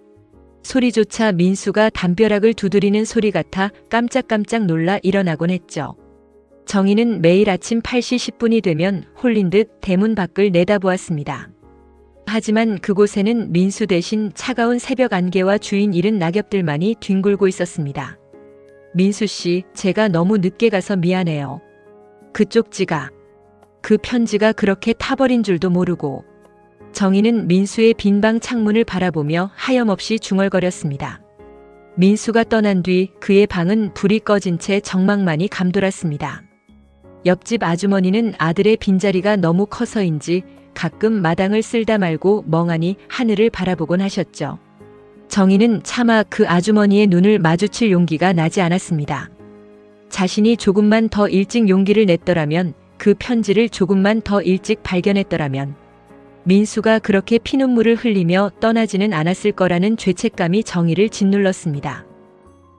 소리조차 민수가 담벼락을 두드리는 소리 같아 깜짝깜짝 놀라 일어나곤 했죠. 정희는 매일 아침 8시 10분이 되면 홀린 듯 대문 밖을 내다보았습니다. 하지만 그곳에는 민수 대신 차가운 새벽 안개와 주인 잃은 낙엽들만이 뒹굴고 있었습니다. 민수 씨, 제가 너무 늦게 가서 미안해요. 그 쪽지가, 그 편지가 그렇게 타버린 줄도 모르고. 정희는 민수의 빈방 창문을 바라보며 하염없이 중얼거렸습니다. 민수가 떠난 뒤 그의 방은 불이 꺼진 채 정막만이 감돌았습니다. 옆집 아주머니는 아들의 빈자리가 너무 커서인지 가끔 마당을 쓸다 말고 멍하니 하늘을 바라보곤 하셨죠. 정희는 차마 그 아주머니의 눈을 마주칠 용기가 나지 않았습니다. 자신이 조금만 더 일찍 용기를 냈더라면, 그 편지를 조금만 더 일찍 발견했더라면 민수가 그렇게 피눈물을 흘리며 떠나지는 않았을 거라는 죄책감이 정희를 짓눌렀습니다.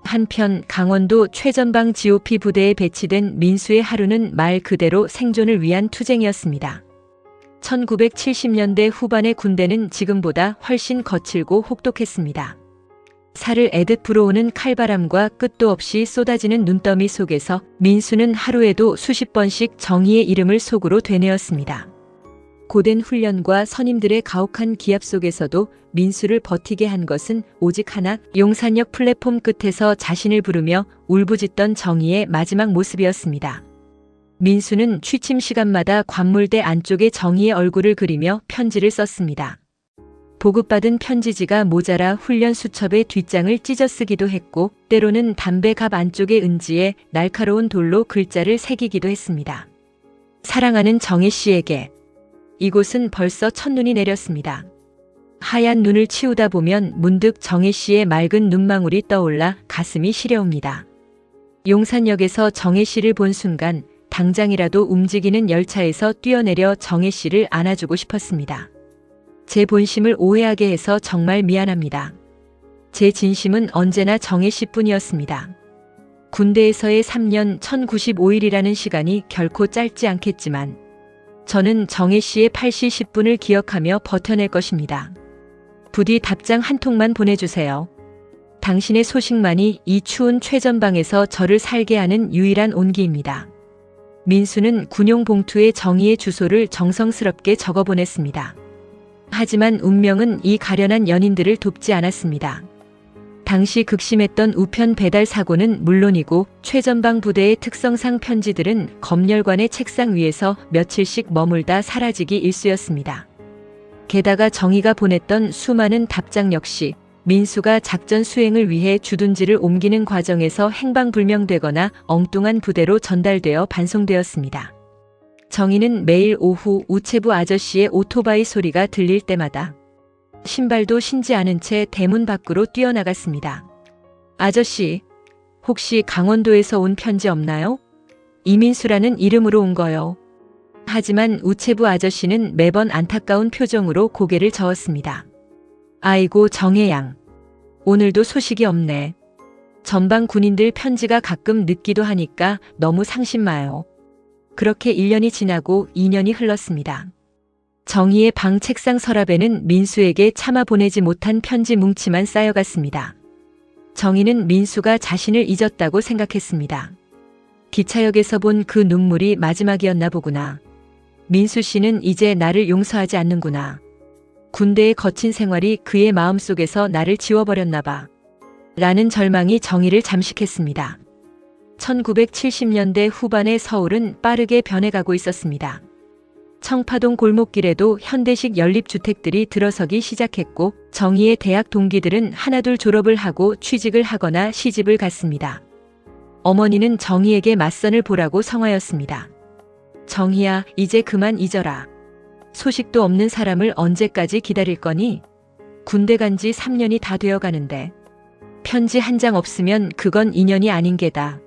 한편 강원도 최전방 GOP 부대에 배치된 민수의 하루는 말 그대로 생존을 위한 투쟁이었습니다. 1970년대 후반의 군대는 지금보다 훨씬 거칠고 혹독했습니다. 살을 애듯 불어오는 칼바람과 끝도 없이 쏟아지는 눈더미 속에서 민수는 하루에도 수십 번씩 정희의 이름을 속으로 되뇌었습니다. 고된 훈련과 선임들의 가혹한 기압 속에서도 민수를 버티게 한 것은 오직 하나, 용산역 플랫폼 끝에서 자신을 부르며 울부짖던 정희의 마지막 모습이었습니다. 민수는 취침 시간마다 관물대 안쪽에 정희의 얼굴을 그리며 편지를 썼습니다. 보급받은 편지지가 모자라 훈련 수첩의 뒷장을 찢어 쓰기도 했고, 때로는 담배 갑 안쪽의 은지에 날카로운 돌로 글자를 새기기도 했습니다. 사랑하는 정희 씨에게. 이곳은 벌써 첫눈이 내렸습니다. 하얀 눈을 치우다 보면 문득 정희 씨의 맑은 눈망울이 떠올라 가슴이 시려옵니다. 용산역에서 정희 씨를 본 순간 당장이라도 움직이는 열차에서 뛰어내려 정희 씨를 안아주고 싶었습니다. 제 본심을 오해하게 해서 정말 미안합니다. 제 진심은 언제나 정희 씨뿐이었습니다. 군대에서의 3년 1095일이라는 시간이 결코 짧지 않겠지만 저는 정희 씨의 8시 10분을 기억하며 버텨낼 것입니다. 부디 답장 한 통만 보내주세요. 당신의 소식만이 이 추운 최전방에서 저를 살게 하는 유일한 온기입니다. 민수는 군용 봉투에 정희의 주소를 정성스럽게 적어보냈습니다. 하지만 운명은 이 가련한 연인들을 돕지 않았습니다. 당시 극심했던 우편 배달 사고는 물론이고 최전방 부대의 특성상 편지들은 검열관의 책상 위에서 며칠씩 머물다 사라지기 일쑤였습니다. 게다가 정희가 보냈던 수많은 답장 역시 민수가 작전 수행을 위해 주둔지를 옮기는 과정에서 행방불명되거나 엉뚱한 부대로 전달되어 반송되었습니다. 정희는 매일 오후 우체부 아저씨의 오토바이 소리가 들릴 때마다 신발도 신지 않은 채 대문 밖으로 뛰어나갔습니다. 아저씨, 혹시 강원도에서 온 편지 없나요? 이민수라는 이름으로 온 거요. 하지만 우체부 아저씨는 매번 안타까운 표정으로 고개를 저었습니다. 아이고 정혜양, 오늘도 소식이 없네. 전방 군인들 편지가 가끔 늦기도 하니까 너무 상심 마요. 그렇게 1년이 지나고 2년이 흘렀습니다. 정희의 방 책상 서랍에는 민수에게 차마 보내지 못한 편지 뭉치만 쌓여갔습니다. 정희는 민수가 자신을 잊었다고 생각했습니다. 기차역에서 본 그 눈물이 마지막이었나 보구나. 민수 씨는 이제 나를 용서하지 않는구나. 군대의 거친 생활이 그의 마음속에서 나를 지워버렸나 봐. 라는 절망이 정희를 잠식했습니다. 1970년대 후반의 서울은 빠르게 변해가고 있었습니다. 청파동 골목길에도 현대식 연립주택들이 들어서기 시작했고 정희의 대학 동기들은 하나둘 졸업을 하고 취직을 하거나 시집을 갔습니다. 어머니는 정희에게 맞선을 보라고 성하였습니다. 정희야, 이제 그만 잊어라. 소식도 없는 사람을 언제까지 기다릴 거니? 군대 간 지 3년이 다 되어 가는데. 편지 한 장 없으면 그건 인연이 아닌 게다.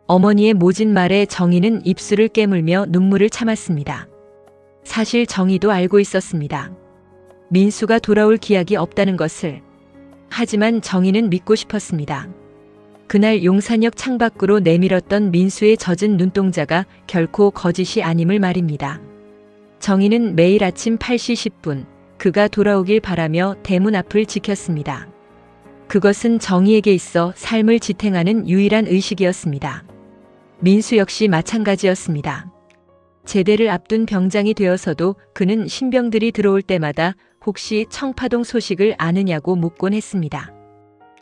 어머니의 모진 말에 정희는 입술을 깨물며 눈물을 참았습니다. 사실 정희도 알고 있었습니다. 민수가 돌아올 기약이 없다는 것을. 하지만 정희는 믿고 싶었습니다. 그날 용산역 창밖으로 내밀었던 민수의 젖은 눈동자가 결코 거짓이 아님을 말입니다. 정희는 매일 아침 8시 10분 그가 돌아오길 바라며 대문 앞을 지켰습니다. 그것은 정희에게 있어 삶을 지탱하는 유일한 의식이었습니다. 민수 역시 마찬가지였습니다. 제대를 앞둔 병장이 되어서도 그는 신병들이 들어올 때마다 혹시 청파동 소식을 아느냐고 묻곤 했습니다.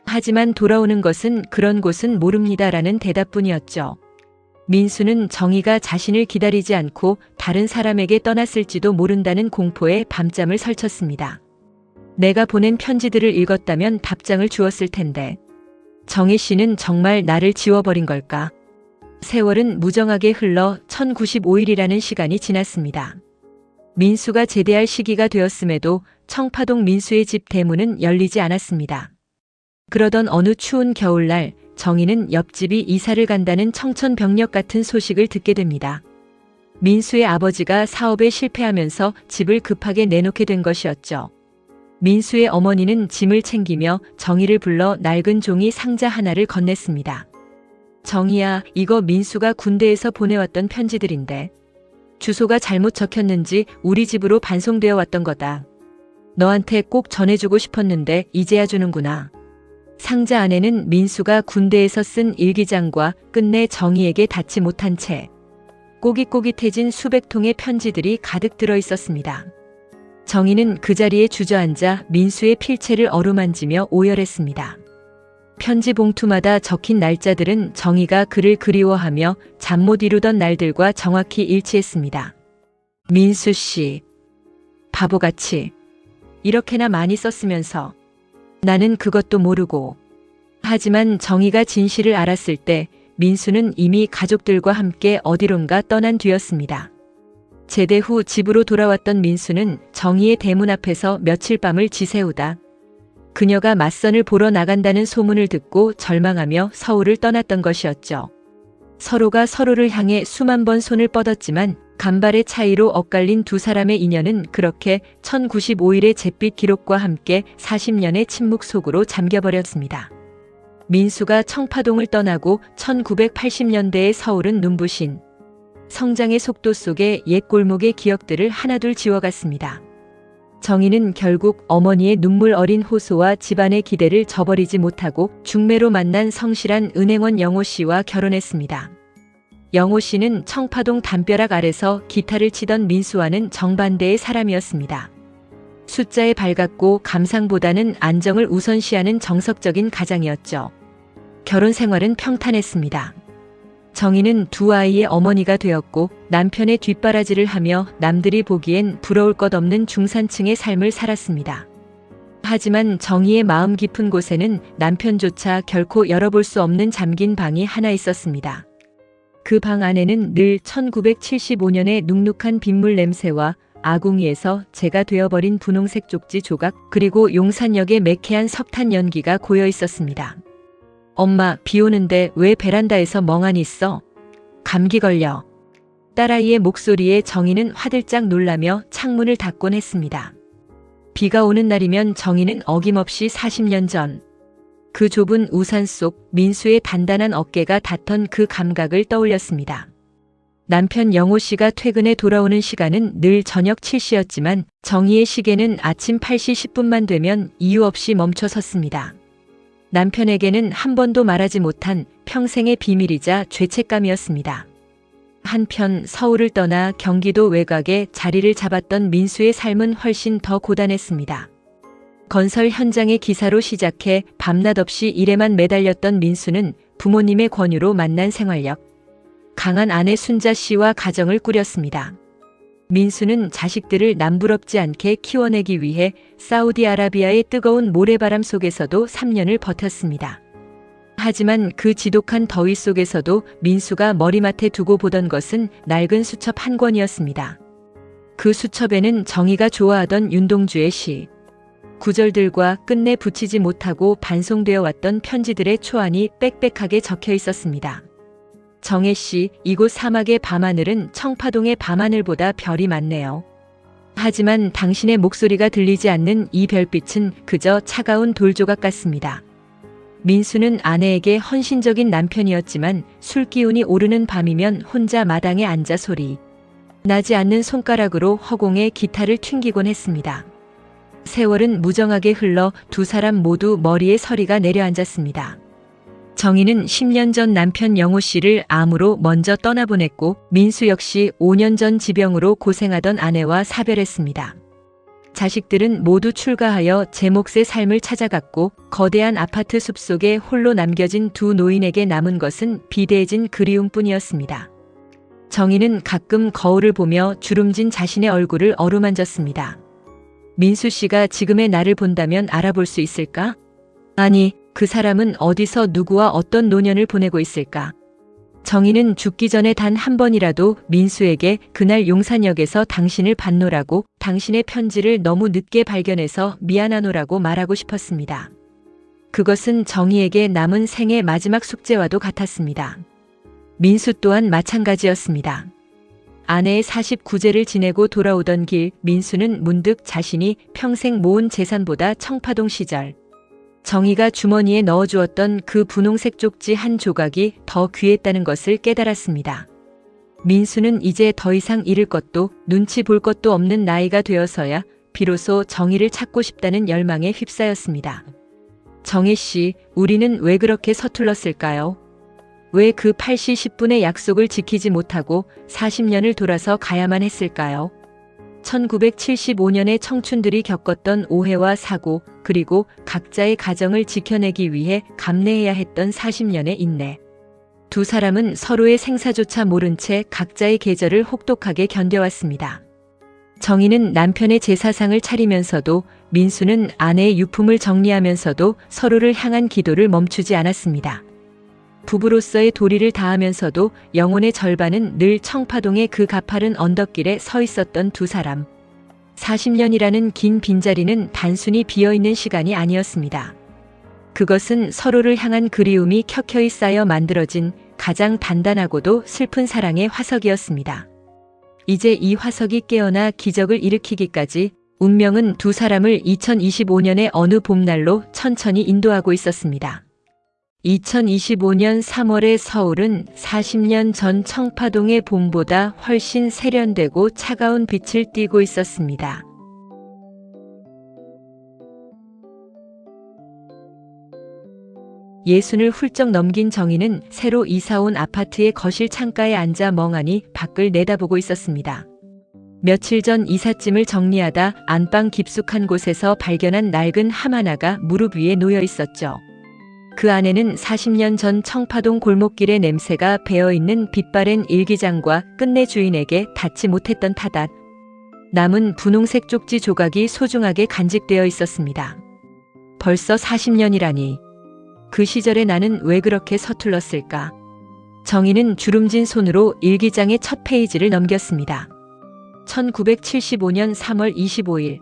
하지만 돌아오는 것은 그런 곳은 모릅니다라는 대답뿐이었죠. 민수는 정희가 자신을 기다리지 않고 다른 사람에게 떠났을지도 모른다는 공포에 밤잠을 설쳤습니다. 내가 보낸 편지들을 읽었다면 답장을 주었을 텐데. 정희 씨는 정말 나를 지워버린 걸까? 세월은 무정하게 흘러 1095일이라는 시간이 지났습니다. 민수가 제대할 시기가 되었음에도 청파동 민수의 집 대문은 열리지 않았습니다. 그러던 어느 추운 겨울날 정희는 옆집이 이사를 간다는 청천벽력 같은 소식을 듣게 됩니다. 민수의 아버지가 사업에 실패하면서 집을 급하게 내놓게 된 것이었죠. 민수의 어머니는 짐을 챙기며 정희를 불러 낡은 종이 상자 하나를 건넸습니다. 정희야, 이거 민수가 군대에서 보내왔던 편지들인데 주소가 잘못 적혔는지 우리 집으로 반송되어 왔던 거다. 너한테 꼭 전해주고 싶었는데 이제야 주는구나. 상자 안에는 민수가 군대에서 쓴 일기장과 끝내 정희에게 닿지 못한 채 꼬깃꼬깃해진 수백 통의 편지들이 가득 들어 있었습니다. 정희는 그 자리에 주저앉아 민수의 필체를 어루만지며 오열했습니다. 편지 봉투마다 적힌 날짜들은 정희가 그를 그리워하며 잠 못 이루던 날들과 정확히 일치했습니다. 민수 씨, 바보같이 이렇게나 많이 썼으면서 나는 그것도 모르고. 하지만 정희가 진실을 알았을 때 민수는 이미 가족들과 함께 어디론가 떠난 뒤였습니다. 제대 후 집으로 돌아왔던 민수는 정희의 대문 앞에서 며칠 밤을 지새우다 그녀가 맞선을 보러 나간다는 소문을 듣고 절망하며 서울을 떠났던 것이었죠. 서로가 서로를 향해 수만 번 손을 뻗었지만 간발의 차이로 엇갈린 두 사람의 인연은 그렇게 1095일의 잿빛 기록과 함께 40년의 침묵 속으로 잠겨버렸습니다. 민수가 청파동을 떠나고 1980년대의 서울은 눈부신 성장의 속도 속에 옛 골목의 기억들을 하나둘 지워갔습니다. 정희는 결국 어머니의 눈물 어린 호소와 집안의 기대를 저버리지 못하고 중매로 만난 성실한 은행원 영호 씨와 결혼했습니다. 영호 씨는 청파동 담벼락 아래서 기타를 치던 민수와는 정반대의 사람이었습니다. 숫자에 밝았고 감상보다는 안정을 우선시하는 정석적인 가장이었죠. 결혼 생활은 평탄했습니다. 정희는 두 아이의 어머니가 되었고 남편의 뒷바라지를 하며 남들이 보기엔 부러울 것 없는 중산층의 삶을 살았습니다. 하지만 정희의 마음 깊은 곳에는 남편조차 결코 열어볼 수 없는 잠긴 방이 하나 있었습니다. 그 방 안에는 늘 1975년의 눅눅한 빗물 냄새와 아궁이에서 재가 되어버린 분홍색 쪽지 조각 그리고 용산역의 매캐한 석탄 연기가 고여 있었습니다. 엄마, 비 오는데 왜 베란다에서 멍하니 있어? 감기 걸려. 딸아이의 목소리에 정희는 화들짝 놀라며 창문을 닫곤 했습니다. 비가 오는 날이면 정희는 어김없이 40년 전 그 좁은 우산 속 민수의 단단한 어깨가 닿던 그 감각을 떠올렸습니다. 남편 영호 씨가 퇴근해 돌아오는 시간은 늘 저녁 7시였지만 정희의 시계는 아침 8시 10분만 되면 이유 없이 멈춰 섰습니다. 남편에게는 한 번도 말하지 못한 평생의 비밀이자 죄책감이었습니다. 한편 서울을 떠나 경기도 외곽에 자리를 잡았던 민수의 삶은 훨씬 더 고단했습니다. 건설 현장의 기사로 시작해 밤낮 없이 일에만 매달렸던 민수는 부모님의 권유로 만난 생활력, 강한 아내 순자 씨와 가정을 꾸렸습니다. 민수는 자식들을 남부럽지 않게 키워내기 위해 사우디아라비아의 뜨거운 모래바람 속에서도 3년을 버텼습니다. 하지만 그 지독한 더위 속에서도 민수가 머리맡에 두고 보던 것은 낡은 수첩 한 권이었습니다. 그 수첩에는 정희가 좋아하던 윤동주의 시, 구절들과 끝내 붙이지 못하고 반송되어 왔던 편지들의 초안이 빽빽하게 적혀 있었습니다. 정혜 씨, 이곳 사막의 밤하늘은 청파동의 밤하늘보다 별이 많네요. 하지만 당신의 목소리가 들리지 않는 이 별빛은 그저 차가운 돌조각 같습니다. 민수는 아내에게 헌신적인 남편이었지만 술기운이 오르는 밤이면 혼자 마당에 앉아 소리 나지 않는 손가락으로 허공에 기타를 튕기곤 했습니다. 세월은 무정하게 흘러 두 사람 모두 머리에 서리가 내려앉았습니다. 정희는 10년 전 남편 영호 씨를 암으로 먼저 떠나보냈고 민수 역시 5년 전 지병으로 고생하던 아내와 사별했습니다. 자식들은 모두 출가하여 제 몫의 삶을 찾아갔고 거대한 아파트 숲속에 홀로 남겨진 두 노인에게 남은 것은 비대해진 그리움뿐이었습니다. 정희는 가끔 거울을 보며 주름진 자신의 얼굴을 어루만졌습니다. 민수 씨가 지금의 나를 본다면 알아볼 수 있을까? 아니, 그 사람은 어디서 누구와 어떤 노년을 보내고 있을까? 정희는 죽기 전에 단 한 번이라도 민수에게 그날 용산역에서 당신을 반노라고 당신의 편지를 너무 늦게 발견해서 미안하노라고 말하고 싶었습니다. 그것은 정희에게 남은 생의 마지막 숙제와도 같았습니다. 민수 또한 마찬가지였습니다. 아내의 49제를 지내고 돌아오던 길 민수는 문득 자신이 평생 모은 재산보다 청파동 시절 정희가 주머니에 넣어주었던 그 분홍색 쪽지 한 조각이 더 귀했다는 것을 깨달았습니다. 민수는 이제 더 이상 잃을 것도 눈치 볼 것도 없는 나이가 되어서야 비로소 정희를 찾고 싶다는 열망에 휩싸였습니다. 정희 씨, 우리는 왜 그렇게 서툴렀을까요? 왜 그 8시 10분의 약속을 지키지 못하고 40년을 돌아서 가야만 했을까요? 1975년에 청춘들이 겪었던 오해와 사고, 그리고 각자의 가정을 지켜내기 위해 감내해야 했던 40년의 인내. 두 사람은 서로의 생사조차 모른 채 각자의 계절을 혹독하게 견뎌왔습니다. 정희는 남편의 제사상을 차리면서도, 민수는 아내의 유품을 정리하면서도 서로를 향한 기도를 멈추지 않았습니다. 부부로서의 도리를 다하면서도 영혼의 절반은 늘 청파동의 그 가파른 언덕길에 서 있었던 두 사람. 40년이라는 긴 빈자리는 단순히 비어있는 시간이 아니었습니다. 그것은 서로를 향한 그리움이 켜켜이 쌓여 만들어진 가장 단단하고도 슬픈 사랑의 화석이었습니다. 이제 이 화석이 깨어나 기적을 일으키기까지 운명은 두 사람을 2025년의 어느 봄날로 천천히 인도하고 있었습니다. 2025년 3월의 서울은 40년 전 청파동의 봄보다 훨씬 세련되고 차가운 빛을 띠고 있었습니다. 예순을 훌쩍 넘긴 정희는 새로 이사온 아파트의 거실 창가에 앉아 멍하니 밖을 내다보고 있었습니다. 며칠 전 이삿짐을 정리하다 안방 깊숙한 곳에서 발견한 낡은 함 하나가 무릎 위에 놓여 있었죠. 그 안에는 40년 전 청파동 골목길의 냄새가 배어있는 빛바랜 일기장과 끝내 주인에게 닿지 못했던 타닥 남은 분홍색 쪽지 조각이 소중하게 간직되어 있었습니다. 벌써 40년이라니. 그 시절에 나는 왜 그렇게 서툴렀을까? 정희는 주름진 손으로 일기장의 첫 페이지를 넘겼습니다. 1975년 3월 25일.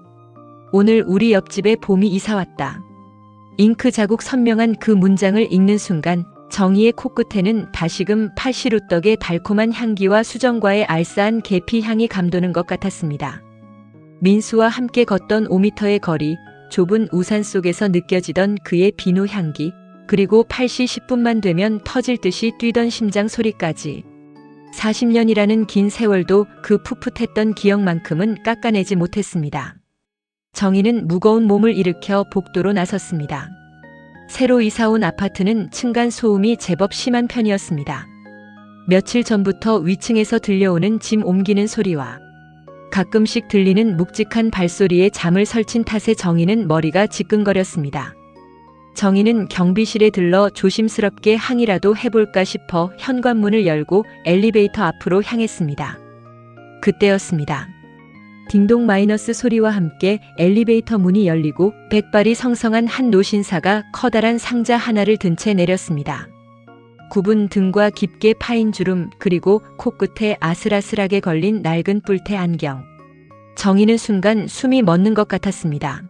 오늘 우리 옆집에 봄이 이사왔다. 잉크 자국 선명한 그 문장을 읽는 순간 정희의 코끝에는 다시금 팔시루떡의 달콤한 향기와 수정과의 알싸한 계피 향이 감도는 것 같았습니다. 민수와 함께 걷던 5m의 거리, 좁은 우산 속에서 느껴지던 그의 비누 향기, 그리고 8시 10분만 되면 터질 듯이 뛰던 심장 소리까지. 40년이라는 긴 세월도 그 풋풋했던 기억만큼은 깎아내지 못했습니다. 정희는 무거운 몸을 일으켜 복도로 나섰습니다. 새로 이사온 아파트는 층간 소음이 제법 심한 편이었습니다. 며칠 전부터 위층에서 들려오는 짐 옮기는 소리와 가끔씩 들리는 묵직한 발소리에 잠을 설친 탓에 정희는 머리가 지끈거렸습니다. 정희는 경비실에 들러 조심스럽게 항의라도 해볼까 싶어 현관문을 열고 엘리베이터 앞으로 향했습니다. 그때였습니다. 딩동 마이너스 소리와 함께 엘리베이터 문이 열리고 백발이 성성한 한 노신사가 커다란 상자 하나를 든 채 내렸습니다. 굽은 등과 깊게 파인 주름, 그리고 코끝에 아슬아슬하게 걸린 낡은 뿔테 안경. 정희는 순간 숨이 멎는 것 같았습니다.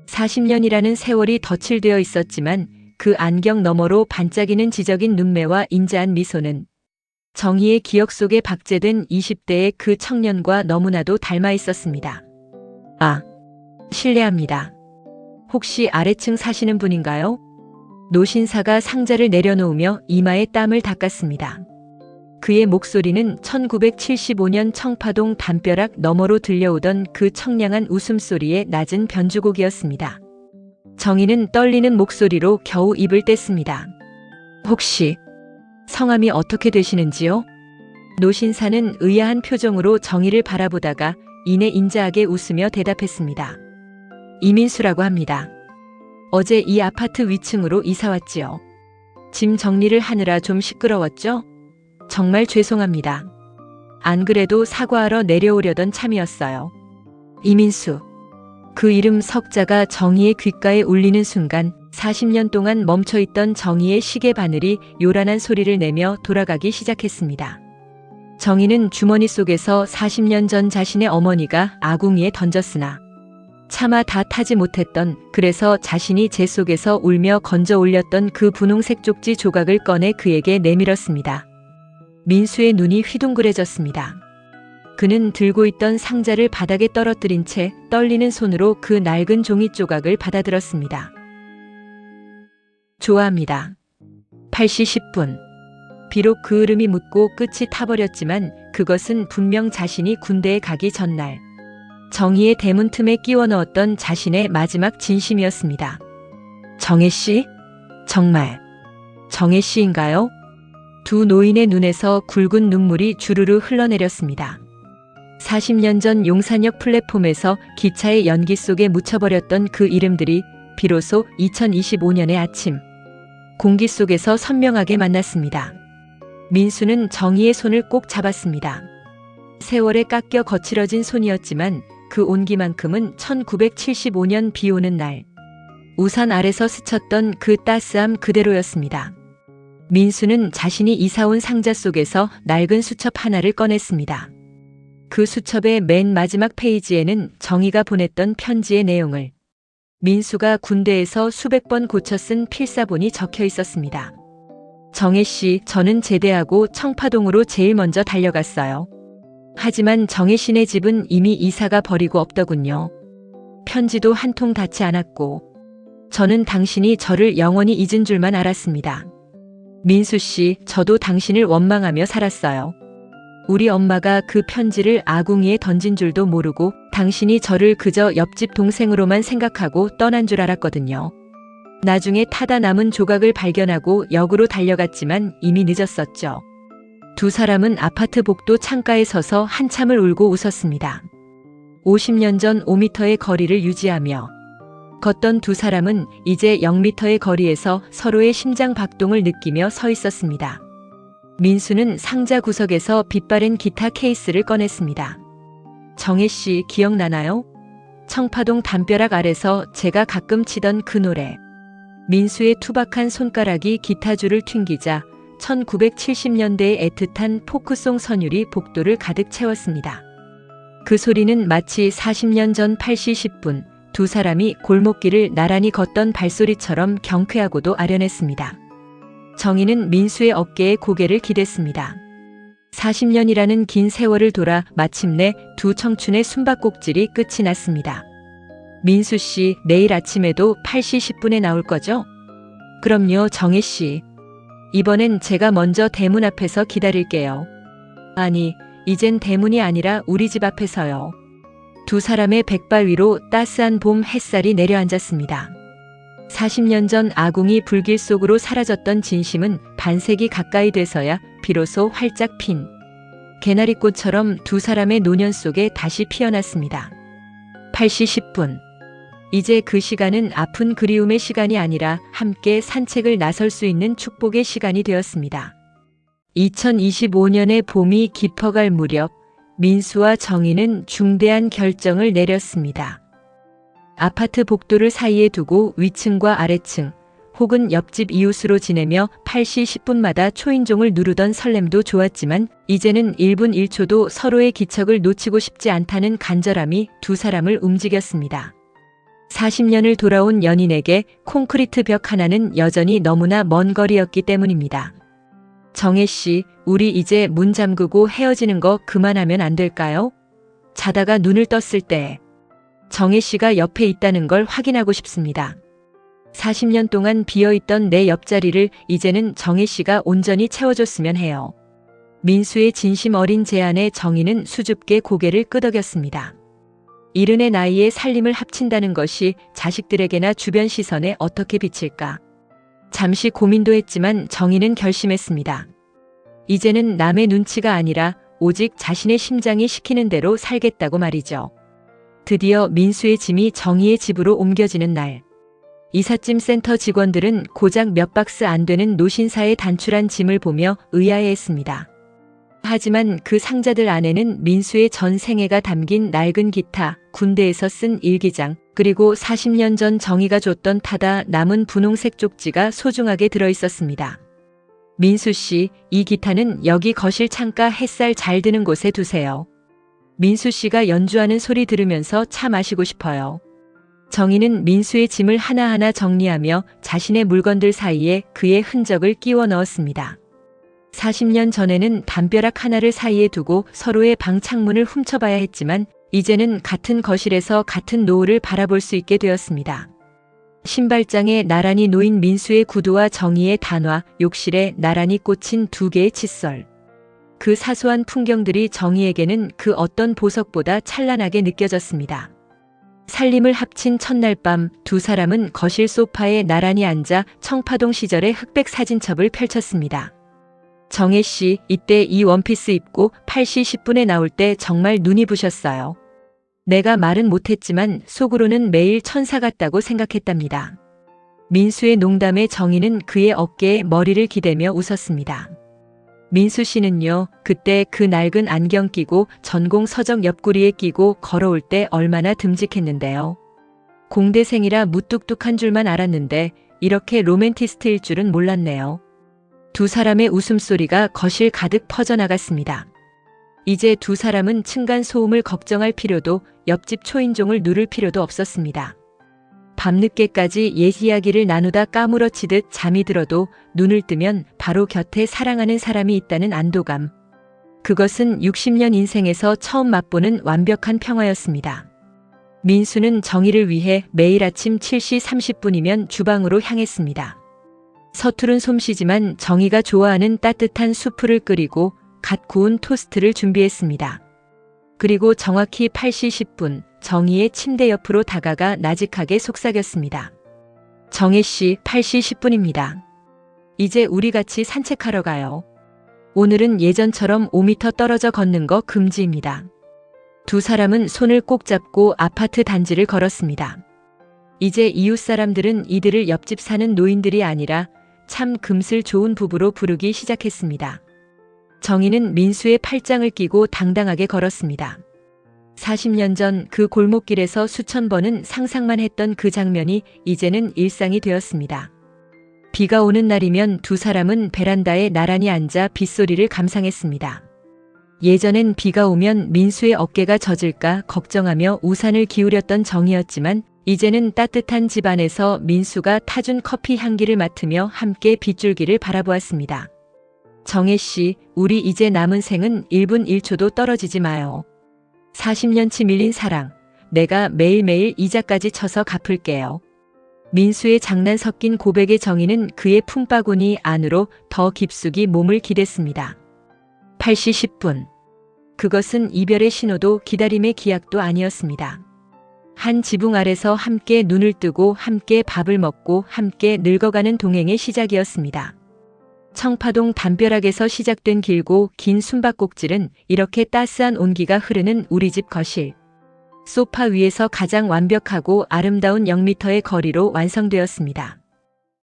40년이라는 세월이 덧칠되어 있었지만 그 안경 너머로 반짝이는 지적인 눈매와 인자한 미소는 정희의 기억 속에 박제된 20대의 그 청년과 너무나도 닮아 있었습니다. 아, 실례합니다. 혹시 아래층 사시는 분인가요? 노신사가 상자를 내려놓으며 이마에 땀을 닦았습니다. 그의 목소리는 1975년 청파동 담벼락 너머로 들려오던 그 청량한 웃음소리의 낮은 변주곡이었습니다. 정희는 떨리는 목소리로 겨우 입을 뗐습니다. 혹시 성함이 어떻게 되시는지요? 노신사는 의아한 표정으로 정희를 바라보다가 이내 인자하게 웃으며 대답했습니다. 이민수라고 합니다. 어제 이 아파트 위층으로 이사 왔지요. 짐 정리를 하느라 좀 시끄러웠죠? 정말 죄송합니다. 안 그래도 사과하러 내려오려던 참이었어요. 이민수. 그 이름 석자가 정희의 귓가에 울리는 순간 40년 동안 멈춰있던 정희의 시계 바늘이 요란한 소리를 내며 돌아가기 시작했습니다. 정희는 주머니 속에서 40년 전 자신의 어머니가 아궁이에 던졌으나 차마 다 타지 못했던, 그래서 자신이 재 속에서 울며 건져 올렸던 그 분홍색 쪽지 조각을 꺼내 그에게 내밀었습니다. 민수의 눈이 휘둥그레졌습니다. 그는 들고 있던 상자를 바닥에 떨어뜨린 채 떨리는 손으로 그 낡은 종이 조각을 받아들었습니다. 좋아합니다. 8시 10분. 비록 그 으름이 묻고 끝이 타버렸지만 그것은 분명 자신이 군대에 가기 전날 정희의 대문 틈에 끼워 넣었던 자신의 마지막 진심이었습니다. 정혜 씨? 정말 정혜 씨인가요? 두 노인의 눈에서 굵은 눈물이 주르르 흘러내렸습니다. 40년 전 용산역 플랫폼에서 기차의 연기 속에 묻혀버렸던 그 이름들이 비로소 2025년의 아침 공기 속에서 선명하게 만났습니다. 민수는 정희의 손을 꼭 잡았습니다. 세월에 깎여 거칠어진 손이었지만 그 온기만큼은 1975년 비 오는 날 우산 아래서 스쳤던 그 따스함 그대로였습니다. 민수는 자신이 이사온 상자 속에서 낡은 수첩 하나를 꺼냈습니다. 그 수첩의 맨 마지막 페이지에는 정희가 보냈던 편지의 내용을 민수가 군대에서 수백 번 고쳐 쓴 필사본이 적혀 있었습니다. 정혜 씨, 저는 제대하고 청파동으로 제일 먼저 달려갔어요. 하지만 정혜 씨네 집은 이미 이사가 버리고 없더군요. 편지도 한 통 닿지 않았고 저는 당신이 저를 영원히 잊은 줄만 알았습니다. 민수 씨, 저도 당신을 원망하며 살았어요. 우리 엄마가 그 편지를 아궁이에 던진 줄도 모르고 당신이 저를 그저 옆집 동생으로만 생각하고 떠난 줄 알았거든요. 나중에 타다 남은 조각을 발견하고 역으로 달려갔지만 이미 늦었었죠. 두 사람은 아파트 복도 창가에 서서 한참을 울고 웃었습니다. 50년 전 5m의 거리를 유지하며 걷던 두 사람은 이제 0m의 거리에서 서로의 심장 박동을 느끼며 서 있었습니다. 민수는 상자 구석에서 빛바랜 기타 케이스를 꺼냈습니다. 정혜 씨, 기억나나요? 청파동 담벼락 아래서 제가 가끔 치던 그 노래. 민수의 투박한 손가락이 기타줄을 튕기자 1970년대의 애틋한 포크송 선율이 복도를 가득 채웠습니다. 그 소리는 마치 40년 전 8시 10분 두 사람이 골목길을 나란히 걷던 발소리처럼 경쾌하고도 아련했습니다. 정희는 민수의 어깨에 고개를 기댔습니다. 40년이라는 긴 세월을 돌아 마침내 두 청춘의 숨바꼭질이 끝이 났습니다. 민수 씨, 내일 아침에도 8시 10분에 나올 거죠? 그럼요, 정혜 씨. 이번엔 제가 먼저 대문 앞에서 기다릴게요. 아니, 이젠 대문이 아니라 우리 집 앞에서요. 두 사람의 백발 위로 따스한 봄 햇살이 내려앉았습니다. 40년 전 아궁이 불길 속으로 사라졌던 진심은 반세기 가까이 돼서야 비로소 활짝 핀 개나리꽃처럼 두 사람의 노년 속에 다시 피어났습니다. 8시 10분. 이제 그 시간은 아픈 그리움의 시간이 아니라 함께 산책을 나설 수 있는 축복의 시간이 되었습니다. 2025년의 봄이 깊어갈 무렵 민수와 정희는 중대한 결정을 내렸습니다. 아파트 복도를 사이에 두고 위층과 아래층 혹은 옆집 이웃으로 지내며 8시 10분마다 초인종을 누르던 설렘도 좋았지만 이제는 1분 1초도 서로의 기척을 놓치고 싶지 않다는 간절함이 두 사람을 움직였습니다. 40년을 돌아온 연인에게 콘크리트 벽 하나는 여전히 너무나 먼 거리였기 때문입니다. 정혜 씨, 우리 이제 문 잠그고 헤어지는 거 그만하면 안 될까요? 자다가 눈을 떴을 때 정혜 씨가 옆에 있다는 걸 확인하고 싶습니다. 40년 동안 비어있던 내 옆자리를 이제는 정혜 씨가 온전히 채워줬으면 해요. 민수의 진심 어린 제안에 정희는 수줍게 고개를 끄덕였습니다. 이른의 나이에 살림을 합친다는 것이 자식들에게나 주변 시선에 어떻게 비칠까? 잠시 고민도 했지만 정희는 결심했습니다. 이제는 남의 눈치가 아니라 오직 자신의 심장이 시키는 대로 살겠다고 말이죠. 드디어 민수의 짐이 정희의 집으로 옮겨지는 날. 이삿짐 센터 직원들은 고작 몇 박스 안 되는 노신사의 단출한 짐을 보며 의아해했습니다. 하지만 그 상자들 안에는 민수의 전 생애가 담긴 낡은 기타, 군대에서 쓴 일기장, 그리고 40년 전 정희가 줬던 타다 남은 분홍색 쪽지가 소중하게 들어있었습니다. 민수 씨, 이 기타는 여기 거실 창가 햇살 잘 드는 곳에 두세요. 민수 씨가 연주하는 소리 들으면서 차 마시고 싶어요. 정희는 민수의 짐을 하나하나 정리하며 자신의 물건들 사이에 그의 흔적을 끼워 넣었습니다. 40년 전에는 담벼락 하나를 사이에 두고 서로의 방 창문을 훔쳐봐야 했지만 이제는 같은 거실에서 같은 노을을 바라볼 수 있게 되었습니다. 신발장에 나란히 놓인 민수의 구두와 정희의 단화, 욕실에 나란히 꽂힌 2개의 칫솔. 그 사소한 풍경들이 정희에게는 그 어떤 보석보다 찬란하게 느껴졌습니다. 살림을 합친 첫날 밤 두 사람은 거실 소파에 나란히 앉아 청파동 시절의 흑백 사진첩을 펼쳤습니다. 정혜 씨, 이때 이 원피스 입고 8시 10분에 나올 때 정말 눈이 부셨어요. 내가 말은 못했지만 속으로는 매일 천사 같다고 생각했답니다. 민수의 농담에 정희는 그의 어깨에 머리를 기대며 웃었습니다. 민수 씨는요, 그때 그 낡은 안경 끼고 전공 서적 옆구리에 끼고 걸어올 때 얼마나 듬직했는데요. 공대생이라 무뚝뚝한 줄만 알았는데 이렇게 로맨티스트일 줄은 몰랐네요. 두 사람의 웃음소리가 거실 가득 퍼져나갔습니다. 이제 두 사람은 층간소음을 걱정할 필요도 옆집 초인종을 누를 필요도 없었습니다. 밤늦게까지 옛 이야기를 나누다 까무러치듯 잠이 들어도 눈을 뜨면 바로 곁에 사랑하는 사람이 있다는 안도감. 그것은 60년 인생에서 처음 맛보는 완벽한 평화였습니다. 민수는 정희를 위해 매일 아침 7시 30분이면 주방으로 향했습니다. 서투른 솜씨지만 정희가 좋아하는 따뜻한 수프를 끓이고 갓 구운 토스트를 준비했습니다. 그리고 정확히 8시 10분 정희의 침대 옆으로 다가가 나직하게 속삭였습니다. 정혜 씨, 8시 10분입니다. 이제 우리 같이 산책하러 가요. 오늘은 예전처럼 5m 떨어져 걷는 거 금지입니다. 두 사람은 손을 꼭 잡고 아파트 단지를 걸었습니다. 이제 이웃 사람들은 이들을 옆집 사는 노인들이 아니라 참 금슬 좋은 부부로 부르기 시작했습니다. 정희는 민수의 팔짱을 끼고 당당하게 걸었습니다. 40년 전 그 골목길에서 수천 번은 상상만 했던 그 장면이 이제는 일상이 되었습니다. 비가 오는 날이면 두 사람은 베란다에 나란히 앉아 빗소리를 감상했습니다. 예전엔 비가 오면 민수의 어깨가 젖을까 걱정하며 우산을 기울였던 정희였지만 이제는 따뜻한 집 안에서 민수가 타준 커피 향기를 맡으며 함께 빗줄기를 바라보았습니다. 정혜 씨, 우리 이제 남은 생은 1분 1초도 떨어지지 마요. 40년치 밀린 사랑, 내가 매일매일 이자까지 쳐서 갚을게요. 민수의 장난 섞인 고백에 정희는 그의 품바구니 안으로 더 깊숙이 몸을 기댔습니다. 8시 10분. 그것은 이별의 신호도 기다림의 기약도 아니었습니다. 한 지붕 아래서 함께 눈을 뜨고 함께 밥을 먹고 함께 늙어가는 동행의 시작이었습니다. 청파동 담벼락에서 시작된 길고 긴 숨바꼭질은 이렇게 따스한 온기가 흐르는 우리 집 거실. 소파 위에서 가장 완벽하고 아름다운 0m의 거리로 완성되었습니다.